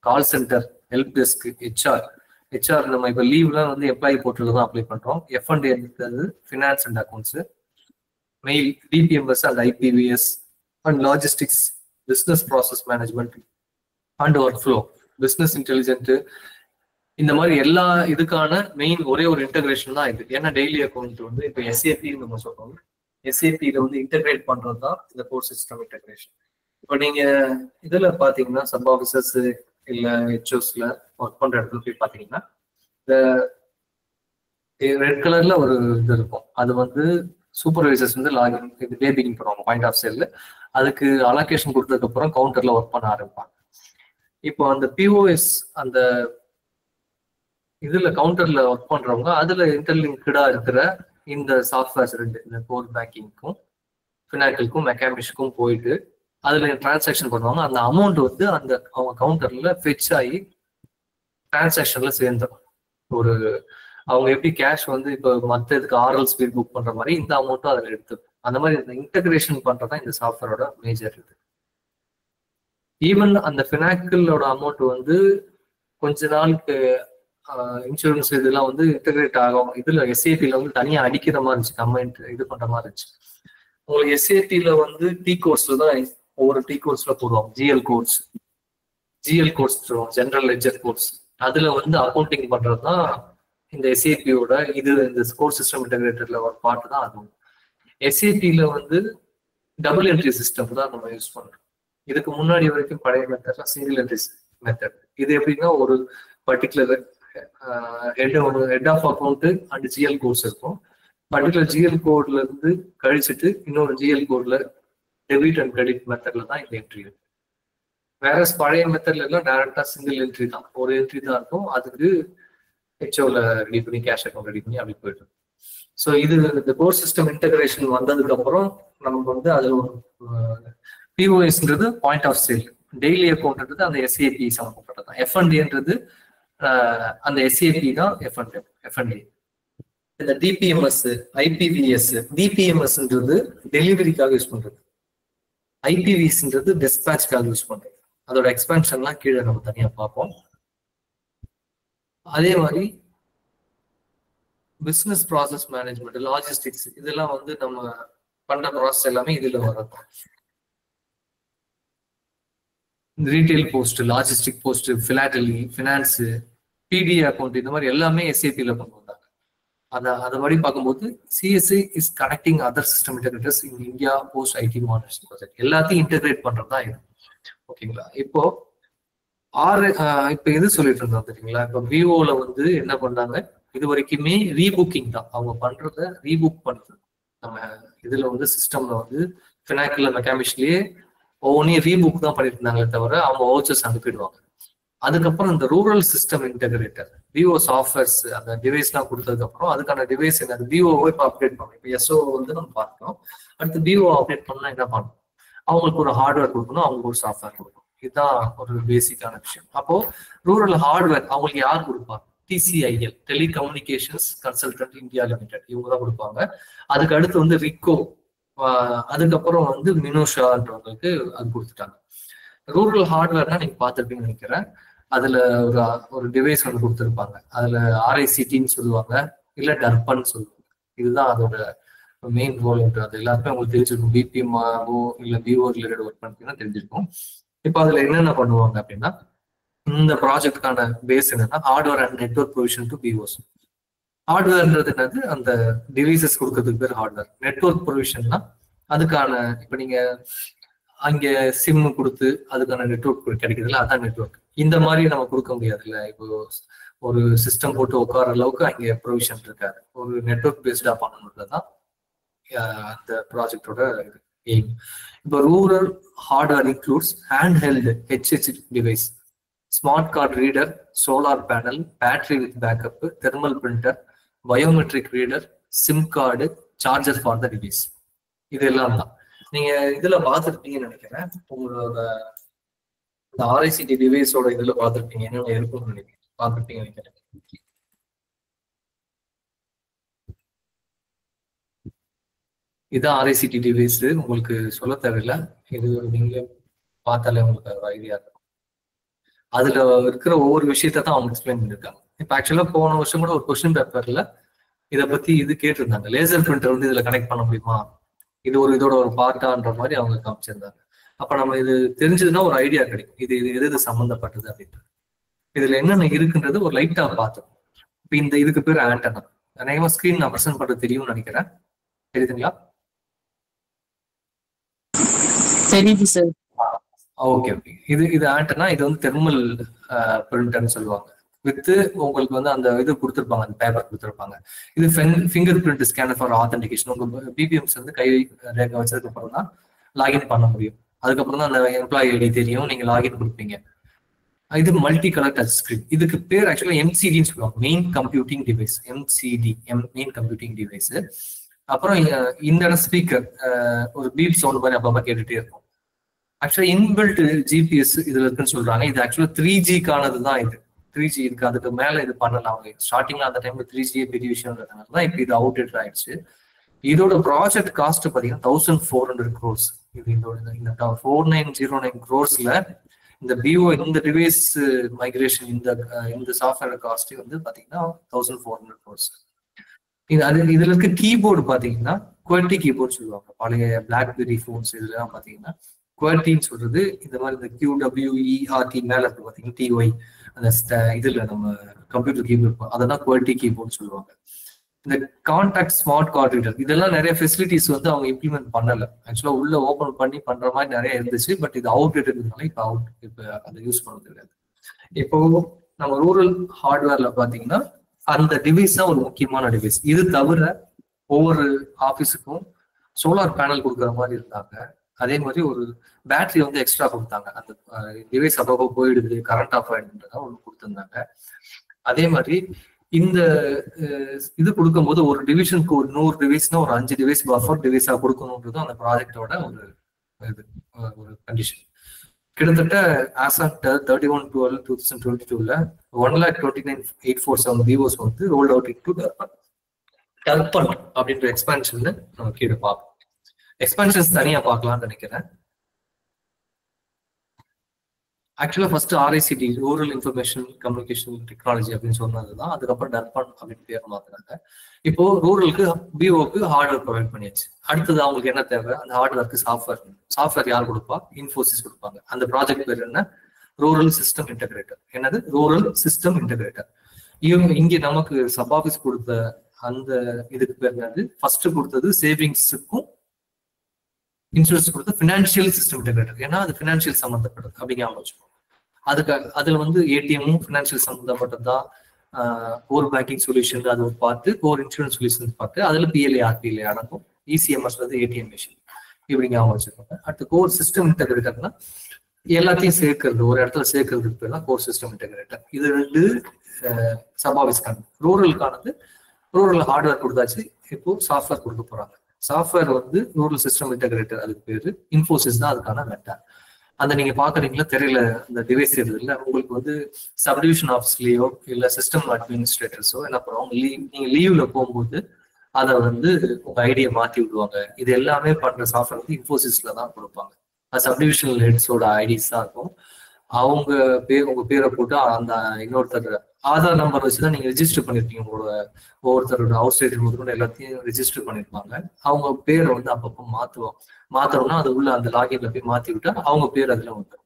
call centre, help desk, HR நம்ம இப்போ லீவ்லாம் வந்து எம்ப்ளாயி போர்ட்டல் தான் அப்ளை பண்றோம். F&A இருக்கிறது finance and accounts, mail, DPMS and IPVS and logistics, business process management and work flow, business intelligent. இந்த மாதிரி எல்லா இதுக்கான மெயின் ஒரே ஒரு இன்டகிரேஷன் தான் இது. ஏன்னா டெய்லி அக்கௌண்ட் வந்து இப்போ எஸ்ஏபி நம்ம சொல்றோம், எஸ்ஏபியில வந்து இன்டகிரேட் பண்றது தான் இந்த கோர் சிஸ்டம் இன்டகிரேஷன். இப்போ நீங்க இதுல பாத்தீங்கன்னா சப் ஆஃபீஸர்ஸ் இல்ல ஹெச்ஓஸ்ல ஒர்க் பண்ற இடத்துல போய் பாத்தீங்கன்னா இந்த ரெட் கலர்ல ஒரு இது இருக்கும். அது வந்து சூப்பர்வைசர்ஸ் வந்து லாகின் இது டே பிகின் பண்ணுவாங்க பாயிண்ட் ஆஃப் சேல்ல. அதுக்கு அலோகேஷன் கொடுத்ததுக்கு அப்புறம் கவுண்டர்ல ஒர்க் பண்ண ஆரம்பிப்பாங்க. இப்போ அந்த பிஓஎஸ் அந்த இதுல கவுண்டர்ல ஒர்க் பண்றவங்க அதுல இன்டர்லிங்க்டா இருக்கிற இந்த சாஃப்ட்வேர்ஸ் 2, இந்த கோர் பேங்கிங்க்கும் ஃபினாக்கிள்க்கும் மெக்காமிஷ்க்கும் போயிட்டு அதுல டிரான்சாக்ஷன் பண்ணுவாங்க. அந்த அமௌண்ட் வந்து அந்த அவங்க கவுண்டர்ல ஃபெச் ஆகி டிரான்சாக்ஷன்ல சேர்ந்துடும். ஒரு அவங்க எப்படி கேஷ் வந்து இப்போ மற்ற இதுக்கு ஆர்எல் ஸ்பீட் புக் பண்ற மாதிரி இந்த அமௌண்ட்டும் அதில் எடுத்துக்கும். அந்த மாதிரி இந்த இன்டகிரேஷன் பண்றதுதான் இந்த சாஃப்ட்வேரோட மேஜர் இது. ஈவன் அந்த ஃபினாக்கிளோட அமௌண்ட் வந்து கொஞ்ச நாளுக்கு இன்சூரன்ஸ் இதெல்லாம் வந்து இன்டகிரேட் ஆகும். இதுல எஸ்ஏபில வந்து தனியா அடிக்கிற மாதிரி இருந்துச்சு, கம்பைண்ட் இது பண்ற மாதிரி இருந்துச்சு. உங்களுக்கு எஸ்ஏபில வந்து டி கோர்ஸ்ல தான் ஒவ்வொரு டி கோர்ஸ்ல போடுவாங்க. GL course general ledger course, அதுல வந்து அக்கௌண்டிங் பண்றதுதான் இந்த எஸ்ஏபியோட இது. இந்த கோர் சிஸ்டம் இன்டகிரேட்டர்ல ஒரு பார்ட் தான் அதுவும். எஸ்ஏபில வந்து டபுள் என்ட்ரி சிஸ்டம் தான் நம்ம யூஸ் பண்றோம். இதுக்கு முன்னாடி வரைக்கும் பழைய மெத்தட்லாம் சிங்கிள் என்ட்ரி மெத்தட். இது எப்படின்னா ஒரு particular head of account and GL codes இருக்கும். பர்டிகுலர் ஜிஎல் கோட்ல இருந்து கழிச்சுட்டு இன்னொரு ஜிஎல் கோட்ல டெபிட் அண்ட் கிரெடிட் மெத்தட்ல தான் இந்த என்ட்ரி இருக்கு. வேற பழைய மெத்தட்ல எல்லாம் டைரக்டா சிங்கிள் என்ட்ரி தான், ஒரு என்ட்ரி தான் இருக்கும். அதுக்கு ஹெச்ஓல ரெடி பண்ணி கேஷ் அக்கௌண்ட் ரெடி பண்ணி அப்படி போயிட்டு. ஸோ இது இந்த கோர் சிஸ்டம் இன்டகிரேஷன் வந்ததுக்கு அப்புறம் நமக்கு வந்து அது ஒரு பிஓஎஸ்ன்றது பாயிண்ட் ஆஃப் சேல், டெய்லி அக்கௌண்ட்ன்றது அந்த எஸ்ஏபி சம்பந்தப்பட்டது தான். எஃப்என்டின்றது அந்த எஸ்ஏபி தான் எஃப்என்டி. இந்த டிபிஎம்எஸ், ஐபிவிஎஸ், டிபிஎம்எஸ்ன்றது டெலிவரிக்காக யூஸ் பண்றது, ஐபிவிஎஸ்ன்றது டிஸ்பேட்ச்காக யூஸ் பண்றது. அதோட எக்ஸ்பென்ஷன்லாம் கீழே நம்ம தனியா பார்ப்போம். அதே மாதிரி பிசினஸ் ப்ராசஸ் மேனேஜ்மெண்ட், லாஜிஸ்டிக்ஸ், இதெல்லாம் வந்து நம்ம பண்ற ப்ராசஸ் எல்லாமே இதுல வரும். Retail post, logistic post, philately, finance, PD account, இந்த மாதிரி எல்லாமே எஸ்ஏபில கொண்டு வந்தாங்க. அதை மாதிரி பார்க்கும்போது CSI is connecting other system integrators in India Post IT modernisation project. எல்லாத்தையும் இன்டகிரேட் பண்றதுதான் இது. ஓகேங்களா? இப்போ இப்ப இது சொல்லிட்டு இருந்தோம் தெரியுங்களா? இப்போ விவோல வந்து என்ன பண்ணாங்க, இது வரைக்குமே ரீபுக்கிங் தான் அவங்க பண்றத, ரீபுக் பண்றது. நம்ம இதுல வந்து சிஸ்டம்ல வந்து ஃபினாக்கிள் மெக்கானிக்ஸ்லயே ஒவ்வொன்றையும் ரீபுக் தான் பண்ணிட்டு இருந்தாங்களே தவிர அவங்க வவுச்சர்ஸ் அனுப்பிடுவாங்க. அதுக்கப்புறம் இந்த rural system integrator Vivo softwares அந்த டிவைஸ்லாம் கொடுத்ததுக்கு அப்புறம் அதுக்கான டிவைஸ் என்ன, விவோவை இப்போ அப்டேட் பண்ணணும். இப்போ எஸ்ஓ வந்து நம்ம பார்த்தோம். அடுத்து விவோ அப்டேட் பண்ணா என்ன பண்ணணும், அவங்களுக்கு ஒரு ஹார்ட்வேர் கொடுக்கணும், அவங்களுக்கு ஒரு சாஃப்ட்வேர் கொடுக்கணும். இதுதான் ஒரு பேசிக்கான விஷயம். அப்போ ரூரல் ஹார்ட்வேர் அவங்களுக்கு யார் கொடுப்பாங்க? TCIL, telecommunications consultant India limited, இவங்க தான் கொடுப்பாங்க. அதுக்கு அடுத்து வந்து ரிக்கோ, அதுக்கப்புறம் வந்து மினோஷான்றவங்களுக்கு அது கொடுத்துட்டாங்க. ரூரல் ஹார்ட்வேர்னா நீங்க பார்த்துருப்பீங்கன்னு நினைக்கிறேன். அதுல ஒரு டிவைஸ் வந்து கொடுத்துருப்பாங்க. அதுல RICTன்னு சொல்லுவாங்க, இல்ல டர்பன்னு சொல்லுவாங்க. இதுதான் அதோட மெயின் ரோல். அது எல்லாருமே உங்களுக்கு தெரிஞ்சிருக்கும். பிபிஎம்ஓ இல்ல விவோ ரிலேட்டட் ஒர்க் பண்ணிட்டீங்கன்னா தெரிஞ்சிருக்கும். இப்போ அதுல என்னென்ன பண்ணுவாங்க அப்படின்னா, இந்த ப்ராஜெக்டுக்கான பேஸ் என்னன்னா hardware and network provision to விவோஸ். ஹார்ட்வேர்ன்றது என்னது, அந்த டிவைசஸ் கொடுக்கறதுக்கு பேர் ஹார்ட்வேர். நெட்வொர்க் ப்ரொவிஷன்னா அதுக்கான, இப்போ நீங்க அங்கே சிம் கொடுத்து அதுக்கான நெட்வொர்க் கிடைக்குதுல்ல, அதான் நெட்வொர்க். இந்த மாதிரி நம்ம கொடுக்க முடியாதுல்ல. இப்போ ஒரு சிஸ்டம் போட்டு உட்கார அளவுக்கு அங்கே ப்ரொவிஷன் இருக்காது. ஒரு நெட்வொர்க் பேஸ்டா பண்ணணுன்றது தான் அந்த ப்ராஜெக்டோட எய்ம். இப்போ rural hardware includes hand held HH device, smart card reader, solar panel, battery with backup, thermal printer, biometric reader, sim card, charger for the device. இதெல்லாம் தான் நீங்க இதுல பார்த்துருப்பீங்கன்னு நினைக்கிறேன். உங்களோட இந்த RICT டிவைஸோட இதுல பார்த்துருப்பீங்க, என்னென்ன இருக்கும்னு நினைக்கிறேன், பார்த்துருப்பீங்கன்னு நினைக்கிறேன். இதுதான் RICT டிவைஸ். உங்களுக்கு சொல்ல தேவையில்லை, இது நீங்க பார்த்தாலே உங்களுக்கு ஒரு ஐடியா இருக்கும். அதுல இருக்கிற ஒவ்வொரு விஷயத்த தான் அவங்க எக்ஸ்பிளைன் பண்ணிருக்காங்க. இப்ப ஆக்சுவலா போன வருஷம் கூட ஒரு கொஸ்டின் பேப்பர்ல இதை பத்தி இது கேட்டிருந்தாங்க. லேசர் பிரிண்டர் வந்து இதுல கனெக்ட் பண்ண முடியுமா, இது ஒரு இதோட ஒரு பார்ட்டான்ற மாதிரி அவங்க காமிச்சிருந்தாங்க. அப்ப நம்ம இது தெரிஞ்சதுன்னா ஒரு ஐடியா கிடைக்கும், இது எது சம்பந்தப்பட்டது அப்படின்ட்டு. இதுல என்னென்ன இருக்குன்றது ஒரு லைட்டா பார்த்தோம். இப்ப இந்த இதுக்கு பேர் ஆண்டனா. அநேகமா ஸ்கிரீன் நான் ப்ரெசென்ட் பண்றது தெரியும்னு நினைக்கிறேன். தெரியுதுங்களா? தெரியுது சார். Okay okay. இது ஆண்டனா. இது வந்து தெர்மல் பிரிண்டர்னு சொல்லுவாங்க. வித்து உங்களுக்கு வந்து அந்த இது கொடுத்துருப்பாங்க, அந்த பேப்பர் கொடுத்துருப்பாங்க. இது finger print scanner for authentication. உங்க பிபிஎம்ஸ் வந்து கை ரேகை வச்சதுக்கு அப்புறம் தான் லாகின் பண்ண முடியும். அதுக்கப்புறம் தான் அந்த எம்ப்ளாயி ஐடி தெரியும், நீங்க லாகின் கொடுப்பீங்க. இது மல்டி கலர் டச் ஸ்கிரீன். இதுக்கு பேர் ஆக்சுவலா MCDன்னு சொல்லுவாங்க, main computing device. MCD, main computing device. அப்புறம் இந்த ஸ்பீக்கர் ஒரு பீப் சவுண்ட் மாதிரி அப்பப்ப கேட்டுட்டே இருக்கும். ஆக்சுவலா இன்பில்ட் GPS இதுல இருக்குன்னு சொல்றாங்க. இது ஆக்சுவலா 3Gக்கானது தான். இது 3G இருக்கு, அதுக்கு மேல இது பண்ணலாம். ஸ்டார்டிங்ல அந்த டைம்ல 3G பெரிய விஷயம்ன்றதுனால தான் இப்போ இது அவுடேட் ஆயிடுச்சு. இதோட ப்ராஜெக்ட் காஸ்ட் பாத்தீங்கன்னா 1400 crores. இது இந்த 4909 crores-ல இந்த பிஓ இந்த டிவைஸ் மைக்ரேஷன் இந்த சாஃப்ட்வேர் காஸ்ட் வந்து பாத்தீங்கன்னா 1400 crores. இதுல இருக்க கீபோர்டு பாத்தீங்கன்னா QWERTY கீபோர்ட் சொல்லுவாங்க. பழைய பிளாக்பெரி போன்ஸ் இதெல்லாம் பாத்தீங்கன்னா QWERTYன்னு சொல்றது இந்த மாதிரி இந்த QWERT மேல இருக்கு பாத்தீங்கன்னா TY அந்த இதுல நம்ம கம்ப்யூட்டர் கீபோர்ட் அதெல்லாம் QWERTY கீபோர்ட் சொல்லுவாங்க. இந்த கான்டாக்ட் ஸ்மார்ட் கார்டு ரீடர் இதெல்லாம் நிறைய ஃபெசிலிட்டிஸ் வந்து அவங்க இம்ப்ளிமெண்ட் பண்ணல. ஆக்சுவலா உள்ள ஓபன் பண்ணி பண்ற மாதிரி நிறைய இருந்துச்சு. பட் இது அவுடேட்டட்னால இப்ப அதை யூஸ் பண்ண தெரியாது. இப்போ நம்ம ரூரல் ஹார்ட்வேர்ல பாத்தீங்கன்னா அந்த டிவைஸ் தான் ஒரு முக்கியமான டிவைஸ். இது தவிர ஒவ்வொரு ஆஃபீஸுக்கும் சோலார் பேனல் கொடுக்குற மாதிரி இருந்தாங்க. அதே மாதிரி ஒரு பேட்டரி வந்து எக்ஸ்ட்ரா கொடுத்தாங்க. அந்த டிவைஸ் அப்பப்போ போயிடுது, கரண்ட் ஆஃப் ஆயிடுன்றதா ஒன்று கொடுத்துருந்தாங்க. அதே மாதிரி இந்த இது கொடுக்கும்போது ஒரு டிவிஷனுக்கு ஒரு 100 டிவைஸ்னா ஒரு 5 டிவைஸ் பஃபர் டிவைஸா கொடுக்கணும்ன்றது அந்த ப்ராஜெக்டோட ஒரு கண்டிஷன். கிட்டத்தட்ட ஆஸ் ஆஃப் 31/12/2022ல 1,29,847 விவோஸ் வந்து ரோல் அவுட் இன்டு டர்பன் அப்படின்ற எக்ஸ்பான்ஷன் நம்ம கீழே பார்ப்போம். எக்ஸ்பான்ஷன்ஸ் தனியா பார்க்கலாம்னு நினைக்கிறேன். ஆக்சுவலா first RICT rural information communication technology அப்படின்னு சொன்னதுதான். அதுக்கப்புறம் டர்பன் அப்படின்னு பேர் மாத்தினாங்க. இப்போ ரூரலுக்கு பிஓக்கு ஹார்ட்வேர் ப்ரொவைட் பண்ணியாச்சு. அடுத்தது அவங்களுக்கு என்ன தேவை? அந்த ஹார்ட்வேருக்கு சாஃப்ட்வேர் யார் கொடுப்பா? இன்ஃபோசிஸ் கொடுப்பாங்க. அந்த ப்ராஜெக்ட் பேர் என்ன? Rural system integrator. என்னது? Rural system integrator. இங்க நமக்கு சப் ஆஃபீஸ் கொடுத்த அந்த இதுக்கு பேர் என்னது? ஃபர்ஸ்ட் கொடுத்தது சேவிங்ஸுக்கும் இன்சூரன்ஸ் கொடுத்த ஃபினான்ஷியல் சிஸ்டம் இன்டகிரேட்டர். ஏன்னா அது ஃபினான்ஷியல் சம்மந்தப்பட்டது அப்படிங்கிற வச்சுக்கோங்க. அதுல வந்து ஏடிஎம்மும் ஃபினான்ஷியல் சம்மந்தப்பட்டதுதான். கோர் பேங்கிங் சொல்யூஷன் அது ஒரு பார்த்து, கோர் இன்சூரன்ஸ் சொல்யூஷன் பார்த்து, அதுல PLA RPLA அடங்கும். ECMS வந்து ஏடிஎம் மிஷின் இப்படிங்க வச்சுக்கோங்க. அடுத்து கோர் சிஸ்டம் இன்டகிரேட்டர்னா எல்லாத்தையும் சேர்க்கறது, ஒரு இடத்துல சேர்க்கறதுக்கு பேர் தான் கோர் சிஸ்டம் இன்டகிரேட்டர். இது 2 சப் ஆஃபீஸ்க்கானது. ரூரலுக்கானது ரூரல் ஹார்ட்வேர் கொடுத்தாச்சு. இப்போ சாஃப்ட்வேர் கொடுக்க போறாங்க. சாஃப்ட்வேர் வந்து ரூரல் சிஸ்டம் இன்டகிரேட்டர், அதுக்கு பேரு இன்ஃபோசிஸ் தான் அதுக்கான வெண்டார். அந்த நீங்க பாக்குறீங்களா தெரியல அந்த டிவைஸ் இல்ல உங்களுக்கு வந்து சப்டிவிஷன் ஆஃபீஸ்லயோ இல்ல சிஸ்டம் அட்மினிஸ்ட்ரேட்டர்ஸோ என்ன பண்ணுவாங்க, நீங்க லீவ்ல போகும்போது அதை வந்து உங்க ஐடியை மாத்தி விடுவாங்க. இது எல்லாமே பண்ற சாஃப்ட்வேர் வந்து இன்ஃபோசிஸ்ல தான் கொடுப்பாங்க. அது சப்டிவிஷனல் ஹெட்ஸோட ஐடிஸ் தான் இருக்கும். அவங்க உங்க பேரை போட்டு அந்த இன்னொருத்தர் ஆதார் நம்பர் வச்சுதான் நீங்க ரெஜிஸ்டர் பண்ணிருப்பீங்க. உங்களோட ஒவ்வொருத்தரோட அவுட் சைடு முதற்கொண்டு எல்லாத்தையும் ரெஜிஸ்டர் பண்ணிருப்பாங்க. அவங்க பேரை வந்து அப்பப்போ மாத்தணும்னா அது உள்ள அந்த லாகின்ல போய் மாத்தி விட்டா அவங்க பேர் அதுல வந்துடும்.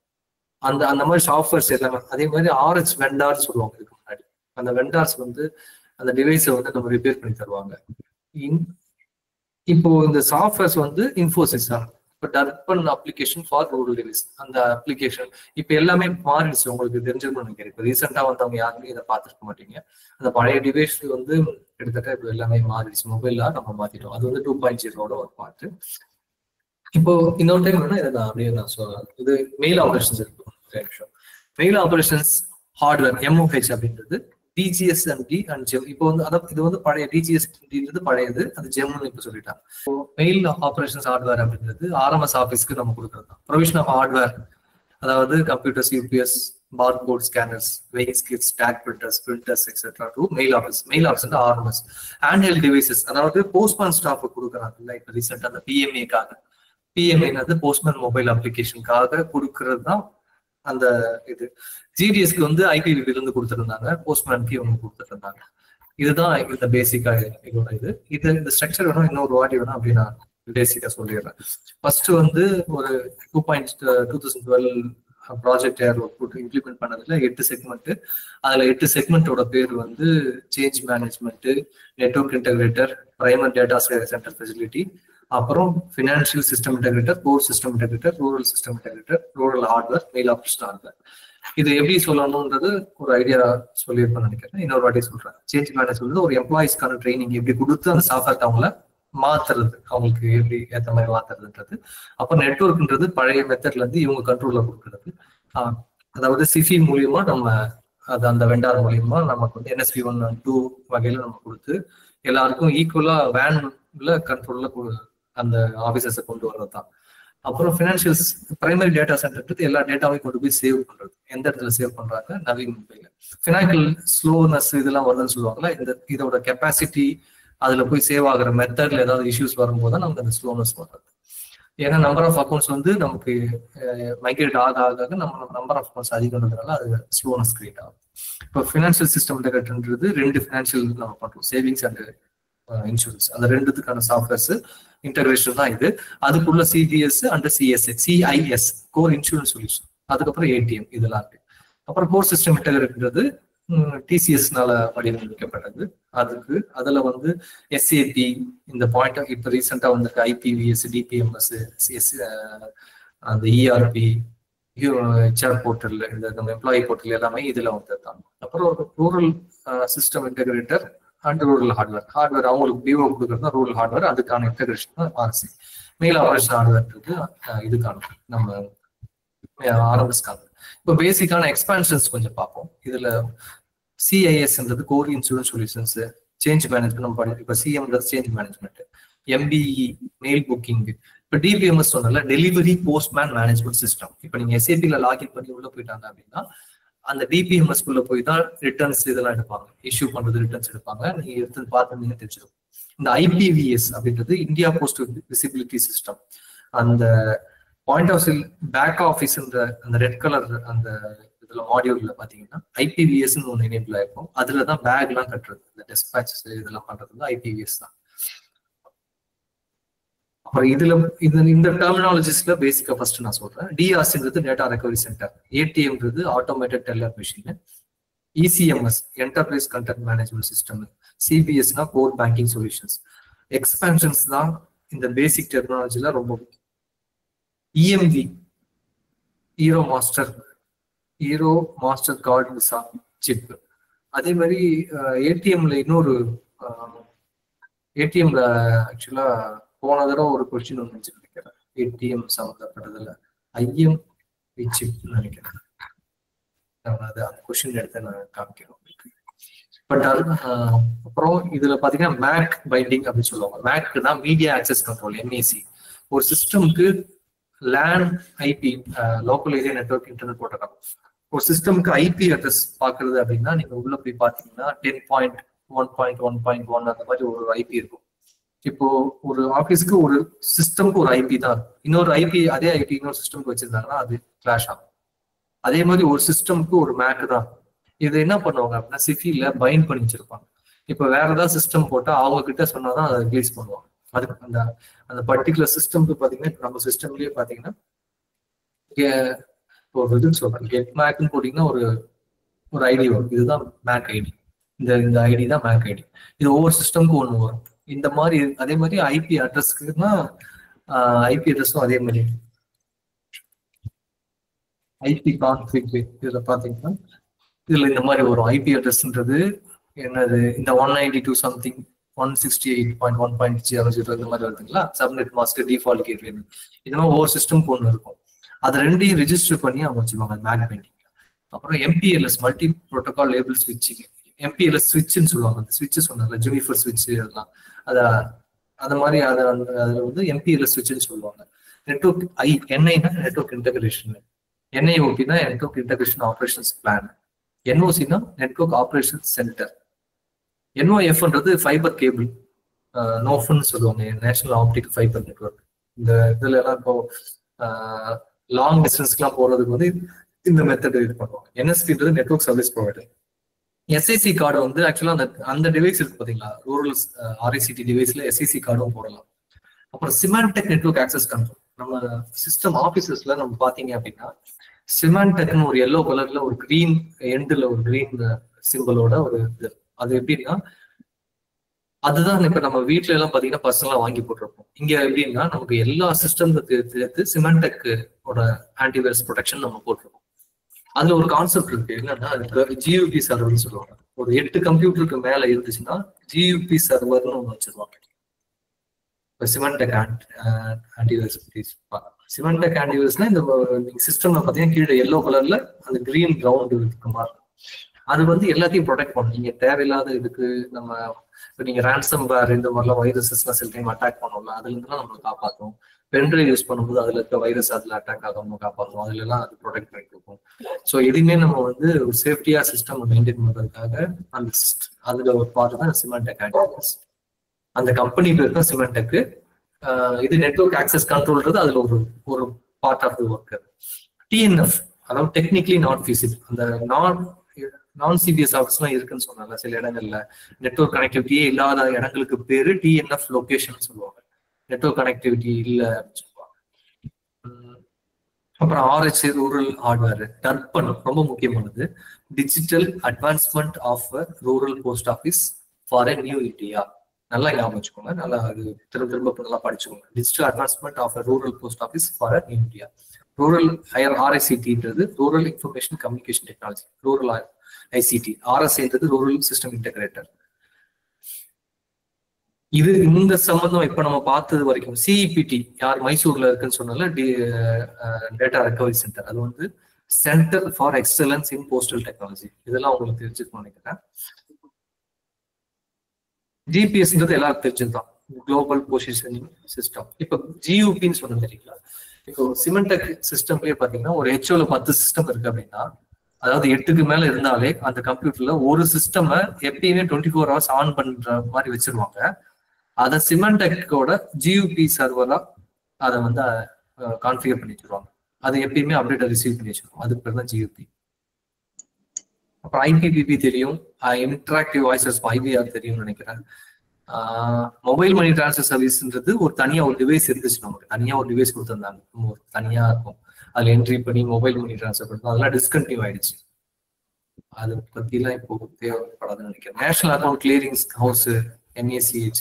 அந்த மாதிரி சாஃப்ட்வேர்ஸ் எல்லாமே. அதே மாதிரி RH வெண்டார்ஸ் சொல்லுவாங்க. இதுக்கு முன்னாடி அந்த வெண்டார்ஸ் வந்து அந்த டிவைஸை வந்து நம்ம ரிப்பேர் பண்ணி தருவாங்க. இப்போ இந்த சாஃப்ட்வேர்ஸ் வந்து இன்ஃபோசிஸ் தான். இப்போ Darpan application for rural device அந்த அப்ளிகேஷன் இப்போ எல்லாமே மாறிடுச்சு. உங்களுக்கு தெரிஞ்சிருக்கும்னு நினைக்கிறேன். இப்போ ரீசெண்டா வந்தவங்க யாருமே இதை பார்த்துருக்க மாட்டீங்க. அந்த பழைய டிவைஸ் வந்து கிட்டத்தட்ட இப்போ எல்லாமே மாறிடுச்சு. மொபைலா நம்ம மாத்திட்டோம். அது வந்து 2.0 ஒரு பார்ட்டு. இப்போ இன்னொரு டைம் வேணா இதை நான் சொல்றேன். இது மெயில் ஆபரேஷன்ஸ் இருக்கு. மெயில் ஆபரேஷன்ஸ் ஹார்ட்வேர் MOH அப்படின்றது DGS and D and GEM. இப்போ வந்து இது வந்து பழைய DGS பழையது, அது ஜெம்னு இப்போ சொல்லிட்டாங்க. மெயில் ஆபரேஷன்ஸ் ஹார்ட்வேர் அப்படின்றது RMS ஆஃபீஸ்க்கு நம்ம கொடுக்குறது தான். ப்ரொவிஷன் ஆஃப் ஹார்ட்வேர், அதாவது computers, UPS, barcode scanners, weighing skids, tag printers etcetera to mail office. Mail office வந்து RMS. ஹேண்ட்ஹெல்ட் டிவைசஸ், அதாவது போஸ்ட்மேன் ஸ்டாஃப் கொடுக்குறாங்க. இப்போ ரீசெண்டாக அந்த PMA-க்காக வந்து போஸ்ட்மேன் மொபைல் அப்ளிகேஷனுக்காக கொடுக்கறது தான் அந்த இது. GDS-க்கு வந்து IPv4 இருந்து கொடுத்துருந்தாங்க. போஸ்ட்மேனுக்கு இவங்க கொடுத்துட்டு இருந்தாங்க. இதுதான் இந்த பேசிக்கா இதோட இந்த ஸ்ட்ரக்சர் வேணும். இன்னொரு வாட்டி வேணும் அப்படி நான் பேசிக்கா சொல்லிடுறேன். ஃபர்ஸ்ட் வந்து ஒரு 2012 ப்ராஜெக்ட் இம்ப்ளிமெண்ட் பண்ணதுல 8 செக்மெண்ட். அதுல 8 செக்மெண்டோட பேர் வந்து change management, network integrator, primary data centre facility, அப்புறம் financial system integrator, core system integrator, rural system integrator, rural hardware, mail operation hardware. இது எப்படி சொல்லணும்ன்றது ஒரு ஐடியா சொல்லியிருப்பேன்னு நினைக்கிறேன். இன்னொரு வாட்டி சொல்றேன். சேஞ்ச் மேனேஜ்மெண்ட் ஒரு எம்ப்ளாயிஸ்க்கான ட்ரைனிங் எப்படி கொடுத்து அந்த சாஃப்ட்வேர் அவங்கள மாத்துறது, அவங்களுக்கு எப்படி ஏற்ற மாதிரி மாத்துறதுன்றது. அப்புறம் நெட்வொர்க்ன்றது பழைய மெத்தட்ல இருந்து இவங்க கண்ட்ரோல்ல கொடுக்கறது. அதாவது சிஃபி மூலியமா நம்ம அந்த வெண்டார் மூலியமா நமக்கு வந்து NSP 1 and 2 வகையில நம்ம கொடுத்து எல்லாருக்கும் ஈக்குவலா வேன்ல கண்ட்ரோல்ல அந்த ஆபீசர்ஸை கொண்டு வர்றது தான். அப்புறம் ஃபினான்ஷியல் பிரைமரி டேட்டா சென்டர் எல்லா டேட்டாவையும் கொண்டு போய் சேவ் பண்றது. எந்த இடத்துல சேவ் பண்றாங்க? நவி மும்பைல. ஃபினான்ஷியல் ஸ்லோனஸ் இதெல்லாம் வருதுன்னு சொல்லுவாங்களா, இதோட கெப்பாசிட்டி அதுல போய் சேவ் ஆகுற மெத்தட்ல ஏதாவது இஷ்யூஸ் வரும்போது தான் நமக்கு அந்த ஸ்லோனஸ் வர்றது. ஏன்னா நம்பர் ஆஃப் அக்கௌண்ட்ஸ் வந்து நமக்கு மைக்ரேட் ஆக நம்ம நம்பர் ஆஃப் அக்கௌண்ட்ஸ் அதிகம்ன்றதுனால அது ஸ்லோனஸ் கிரியேட் ஆகும். இப்போ ஃபினான்ஷியல் சிஸ்டம் இன்டெகிரேட்டர்ன்றது 2 ஃபினான்ஷியல் நம்ம பண்றோம், சேவிங்ஸ் அண்ட் இன்சூரன்ஸ். அந்த 2த்துக்கான சாஃப்ட்வேர்ஸ் இன்டெகிரேஷன் தான் இது. அதுக்குள்ள CBS and CIS core insurance solution, அதுக்கப்புறம் ஏடிஎம் இதெல்லாம் இருக்கு. அப்புறம் கோர் சிஸ்டம் இன்டெகிரேட்டர்ன்றது டிசிஎஸ்னால வடிவமைக்கப்பட்டது. அதுல வந்து எஸ்ஏபி இந்த பாயிண்ட் இப்ப ரீசெண்டா வந்து ஐபிவிஎஸ், டிபிஎம்எஸ், அந்த இஆர்பி, ஹெச்ஆர் போர்ட்டல், இந்த நம்ம எம்ப்ளாயி போர்ட்டல் எல்லாமே இதுல வந்துருக்காங்க. அப்புறம் ஒரு rural system integrator and rural hardware அவங்களுக்கு பிஓ கொடுக்குறது ரூரல் ஹார்ட்வேர், அதுக்கான இன்டெகிரேஷன் தான் ஆர்சி. மெயில் ஆபரேஷன் ஹார்ட்வேர்ன்றது இதுக்கான நம்ம ஆரம்பிச்சுக்காங்க. இப்போ பேசிக்கான எக்ஸ்பான்ஷன்ஸ் கொஞ்சம் பார்ப்போம். இதுல சிஐஎஸ்ன்றது core insurance solutions, change management நம்ம படிக்கிறோம். இப்போ சிஎம்ன்றது change management, MBE mail booking. இப்போ டிபிஎம்எஸ் சொன்னால டெலிவரி போஸ்ட்மேன் மேனேஜ்மெண்ட் சிஸ்டம். இப்போ நீங்க எஸ்ஏபில லாகின் பண்ணி உள்ள போயிட்டாங்க அப்படின்னா அந்த டிபிஎம்எஸ் குள்ள போய் தான் ரிட்டர்ன்ஸ் இதெல்லாம் எடுப்பாங்க, இஷ்யூ பண்றது ரிட்டர்ன்ஸ் எடுப்பாங்க. நீங்க எடுத்து பார்த்துருந்தீங்க தெரிஞ்சிடும். இந்த ஐபிவிஎஸ் அப்படின்றது இந்தியா போஸ்ட் விசிபிலிட்டி சிஸ்டம். அந்த point of sale back office அந்த ரெட் கலர் அந்த இதுல மாடியூல்ல பாத்தீங்கன்னா ஐபிவிஎஸ் ஒன்று எனேபிள் ஆயிருக்கும். அதுலதான் பேக் எல்லாம் கட்டுறது, இந்த டெஸ்பேச்சஸ் இதெல்லாம் பண்றது வந்து ஐபிவிஎஸ் தான். அப்புறம் இந்த டெர்மினாலஜிஸ்ல பேசிக்கா ஃபர்ஸ்ட் நான் சொல்றேன். டிஆர்சின்றது டேட்டா ரெக்கவரி சென்டர், ஏடிஎம்ன்றது automated teller machine, ECMS enterprise content management system, சிபிஎஸ்னா கோர் பேங்கிங் சொல்யூஷன்ஸ். எக்ஸ்பான்ஷன்ஸ் தான் இந்த பேசிக் டெர்மினாலஜில ரொம்ப முக்கியம். EMV hero master card visa chip. அதே மாதிரி ஏடிஎம்ல இன்னொரு ஏடிஎம்ல ஆக்சுவலா போன தடவை ஒரு கொஸ்டின் ஒன்று நினைக்கிறேன், ஏடிஎம் சம்மந்தப்பட்டதுல ஐஎம்வி சிப் நினைக்கிறேன். அது அந்த கொஸ்டின் எடுத்து நான் காமிக்கிறேன். பட் அது அப்புறம் இதுல பாத்தீங்கன்னா மேக் பைண்டிங் அப்படின்னு சொல்லுவாங்க. மேக் தான் மீடியா ஆக்சஸ் கண்ட்ரோல், எம்ஏசி. ஒரு சிஸ்டம்க்கு LAN IP local area network internet protocol. ஒரு சிஸ்டம்க்கு ஐபி அட்ரஸ் பாக்குறது அப்படின்னா நீங்க உள்ள போய் பாத்தீங்கன்னா 10.1.1.1 அந்த மாதிரி ஒரு ஐபி இருக்கும். இப்போ ஒரு ஆஃபீஸ்க்கு ஒரு சிஸ்டம்க்கு ஒரு ஐபி தான் இருக்கும். இன்னொரு ஐபி அதே ஐபி இன்னொரு சிஸ்டம்க்கு வச்சிருந்தாங்கன்னா அது கிளாஷ் ஆகும். அதே மாதிரி ஒரு சிஸ்டம்க்கு ஒரு மேக் தான். இது என்ன பண்ணுவாங்க அப்படின்னா சிஃபில பைண்ட் பண்ணி வச்சிருப்பாங்க. இப்போ வேற ஏதாவது சிஸ்டம் போட்டா அவங்க கிட்ட சொன்னாதான் அதை ரிலீஸ் பண்ணுவாங்க. அதுக்கு அந்த பர்டிகுலர் சிஸ்டம்க்கு பாத்தீங்கன்னா நம்ம சிஸ்டம்லயே பாத்தீங்கன்னா ஒரு இதுன்னு சொல்றேன், கெட் மேக்னு போட்டீங்கன்னா ஒரு ஐடி வரும். இதுதான் மேக் ஐடி, இந்த ஐடி தான் மேக் ஐடி. இது ஒவ்வொரு சிஸ்டம்க்கு ஒன்று வரும். இந்த மாதிரி அதே மாதிரி ஐபி அட்ரஸ்க்குன்னா ஐபி அட்ரஸும் அதே மாதிரி ஐபி கான்ஃபிக். இதுல பாத்தீங்கன்னா இதுல இந்த மாதிரி வரும். ஐபி அட்ரஸ்ன்றது என்னது, இந்த 192 சம்திங் 168.1.00 இந்த மாதிரி வருதுங்களா, சப்நெட் மாஸ்க் டிஃபால்ட் கேட்வே. இந்த மாதிரி ஒவ்வொரு சிஸ்டம்க்கு ஒன்று இருக்கும். அது ரெண்டையும் ரெஜிஸ்டர் பண்ணி அவங்க வச்சுருவாங்க மேக் பெயிண்டிங். அப்புறம் எம்பிஎல்எஸ் மல்டி ப்ரோட்டோகால் லேபிள் ஸ்விட்சிங், எம்பிஎல்எஸ் ஸ்விட்ச்னு சொல்லுவாங்க. அந்த ஸ்விட்ச் சொன்னாங்க ஜூனிஃபர் ஸ்விட்ச் அதெல்லாம், அந்த மாதிரி அதில் வந்து எம்பிஎல்எஸ் ஸ்விட்ச்னு சொல்லுவாங்க. நெட்வொர்க் என்ஐனா நெட்வொர்க் இன்டகிரேஷன், என்ஐஓபினா நெட்வொர்க் இன்டகிரேஷன் ஆப்ரேஷன்ஸ் பிளான், என்ஓசினா நெட்வொர்க் ஆப்ரேஷன் சென்டர், என்ஓஎஃப்ன்றது ஃபைபர் கேபிள், நோஃப்னு சொல்லுவாங்க, நேஷனல் ஆப்டிக் ஃபைபர் நெட்வொர்க். இந்த இதுல எல்லாம் இப்போ லாங் டிஸ்டன்ஸ்க்குலாம் போறதுக்கு வந்து இந்த மெத்தட் இது பண்ணுவாங்க. என்எஸ்பின்றது network service provider. SIC card வந்து ஆக்சுவலா அந்த டிவைஸ் இருக்கு பாத்தீங்களா, ரூரல் ஆர்ஐசிடி டிவைஸ்ல எஸ்ஐசி கார்டும் போடலாம். அப்புறம் சிமான்டெக் நெட்வொர்க் ஆக்சஸ் கண்ட்ரோல். நம்ம சிஸ்டம் ஆபீசஸ்ல நம்ம பாத்தீங்க அப்படின்னா சிமான்டெக்னு ஒரு எல்லோ கலர்ல ஒரு கிரீன் எண்டில் ஒரு கிரீன் சிம்பிளோட ஒரு இது. அது எப்படின்னா அதுதான் இப்ப நம்ம வீட்டுல எல்லாம் பாத்தீங்கன்னா பர்சனலா வாங்கி போட்டிருப்போம். இங்க எப்படின்னா நமக்கு எல்லா சிஸ்டம் சேர்த்து சிமான்டெக் ஆன்டிவைரஸ் ப்ரொடெக்ஷன் நம்ம போட்டிருப்போம். அதுல ஒரு கான்செப்ட் இருக்கு, என்னன்னா ஜியூபி சர்வர்னு சொல்லுவாங்க. ஒரு 8 கம்ப்யூட்டருக்கு மேல இருந்துச்சுன்னா ஜியூபி சர்வர்னு ஒண்ணு வச்சிருவாங்க. சிமான்டெக் ஆன்டிவைரஸ் சிமான்டெக் ஆன்டிவைரஸ்னா இந்த சிஸ்டம்ல பாத்தீங்கன்னா கீழே எல்லோ கலர்ல அந்த கிரீன் கிரவுண்ட் இருக்க மாதிரி அது வந்து எல்லாத்தையும் ப்ரொடெக்ட் பண்ணும். நீங்க தேவையில்லாத இதுக்கு நம்ம நீங்க ரேன்சம் வேர் இந்த மாதிரிலாம் வைரஸஸ் சில டைம் அட்டாக் பண்ணோம்ல, அதுல இருந்துலாம் நம்மளை காப்பாற்றும். பென்ட்ரைவ் யூஸ் பண்ணும்போது அதுல இருக்க வைரஸ் அதுல அட்டாக் ஆகாம காப்பாற்றும். அதுல எல்லாம் அது ப்ரொடெக்ட் பண்ணிட்டு இருக்கும். ஸோ எதுவுமே நம்ம வந்து ஒரு சேஃப்டியா சிஸ்டம் மெயின்டைன் பண்றதுக்காக அந்த அதுல ஒரு பார்ட் தான் சிமெண்டெக் ஆக்டிவிட்டிஸ். அந்த கம்பெனி பேர் தான் சிமெண்டெக். இது நெட்வொர்க் ஆக்சஸ் கண்ட்ரோல்ன்றது அதுல ஒரு ஒரு part of the work. DNF அதாவது டெக்னிக்கலி நாட் ஃபீசிபிள். அந்த நான் சிபிஎஸ் ஆஃபீஸ்லாம் இருக்குன்னு சொன்னாங்க சில இடங்கள்ல. நெட்வொர்க் கனெக்டிவிட்டியே இல்லாத இடங்களுக்கு பேரு டிஎன்எஃப் லொகேஷன் சொல்லுவாங்க. நெட்வொர்க் கனெக்டிவிட்டி இல்லை அப்படின்னு சொல்லுவாங்க. அப்புறம் ஆர்ஹெச் ரூரல் ஹார்ட்வேர். டர்பன் ரொம்ப முக்கியமானது. Digital advancement of rural post office for a new India. நல்லா ஞாபகம் வச்சுக்கோங்க, நல்லா அது திரும்ப நல்லா படிச்சுக்கோங்க. Digital advancement of rural post office for a new India. Rural RICTன்றது rural information communication technology. Rural ICT. RSAன்றது ரூரல் சிஸ்டம் இன்டகிரேட்டர். இது இந்த சம்பந்தம் இப்ப நம்ம பார்த்தது வரைக்கும் CEPT யார் மைசூர்ல இருக்குன்னு சொன்னால டேட்டா ரெக்கவரி சென்டர். அது வந்து centre for excellence in postal technology. இதெல்லாம் உங்களுக்கு தெரிஞ்சுக்கணும்னு நினைக்கிறேன். GPS எல்லாரும் தெரிஞ்சுதான், குளோபல் பொசிஷனிங் சிஸ்டம். இப்ப GUPன்னு சொன்ன தெரியுங்களா? இப்போ சிமெண்டெக் சிஸ்டம்லயே பாத்தீங்கன்னா ஒரு HOல 10 சிஸ்டம் இருக்கு அப்படின்னா, அதாவது 8க்கு மேல இருந்தாலே அந்த கம்ப்யூட்டர்ல ஒரு சிஸ்டம் எப்பயுமே 24 hours ஆன் பண்ற மாதிரி வச்சிருவாங்க. அதை சிமெண்டெக்கோட GUP சர்வரா அதை வந்து கான்ஃபிகர் பண்ணி வச்சிருவாங்க. அது எப்பயுமே அப்டேட்டை ரிசீவ் பண்ணி வச்சிருக்கோம். அதுக்கு பேர் தான் GUP. அப்புறம் IPPP தெரியும், இன்டராக்டிவ் வாய்ஸஸ் IVR தெரியும்னு நினைக்கிறேன். மொபைல் மணி டிரான்ஸ்ஃபர் சர்வீஸ்ன்றது ஒரு தனியா ஒரு டிவைஸ் இருந்துச்சு. நமக்கு தனியா ஒரு டிவைஸ் கொடுத்துருந்தாங்க, ஒரு தனியா இருக்கும். அதுல என்ட்ரி பண்ணி மொபைல் மணி டிரான்ஸ்ஃபர் பண்ணுறது, அதெல்லாம் டிஸ்கண்டினியூ ஆயிடுச்சு. அதை பத்திலாம் இப்போ தேவைப்படாதுன்னு நினைக்கிறேன். National account clearing house NACH.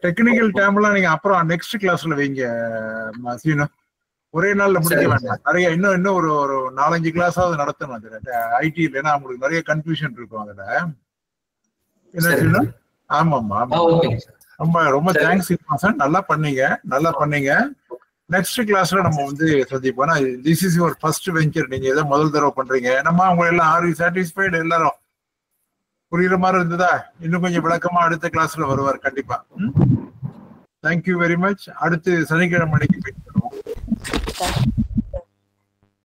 Technical டேர்ம்லாம் நீங்க அப்புறம் நெக்ஸ்ட் கிளாஸ்ல வைங்க சீனு. ஒரே நாள்ல முடிக்க வேண்டாம், நிறைய இன்னும் ஒரு 4-5 கிளாஸாவது நடத்தணும் அதுல ஐடி. இல்லைன்னா உங்களுக்கு நிறைய கன்ஃபியூஷன் இருக்கும் அதுல. என்ன சீனு? ஆமாம்மா, ரொம்ப ரொம்ப தேங்க்ஸ் இன்ஃபார்மேஷன். நல்லா பண்ணீங்க. நெக்ஸ்ட் கிளாஸ்ல நம்ம வந்து சந்திப்போம். This is your first venture. நீங்க ஏதோ முதல் தடவை பண்றீங்க. நம்ம அவங்க எல்லாம் ஆர் யூ சாட்டிஸ்ஃபைடு? எல்லாரும் புரியுற மாதிரி இருந்ததா? இன்னும் கொஞ்சம் விளக்கமா அடுத்த கிளாஸ்ல வருவார் கண்டிப்பா. Thank you very much. அடுத்து சனிக்கிழமை அன்னைக்கு மீட் பண்ணுவோம்.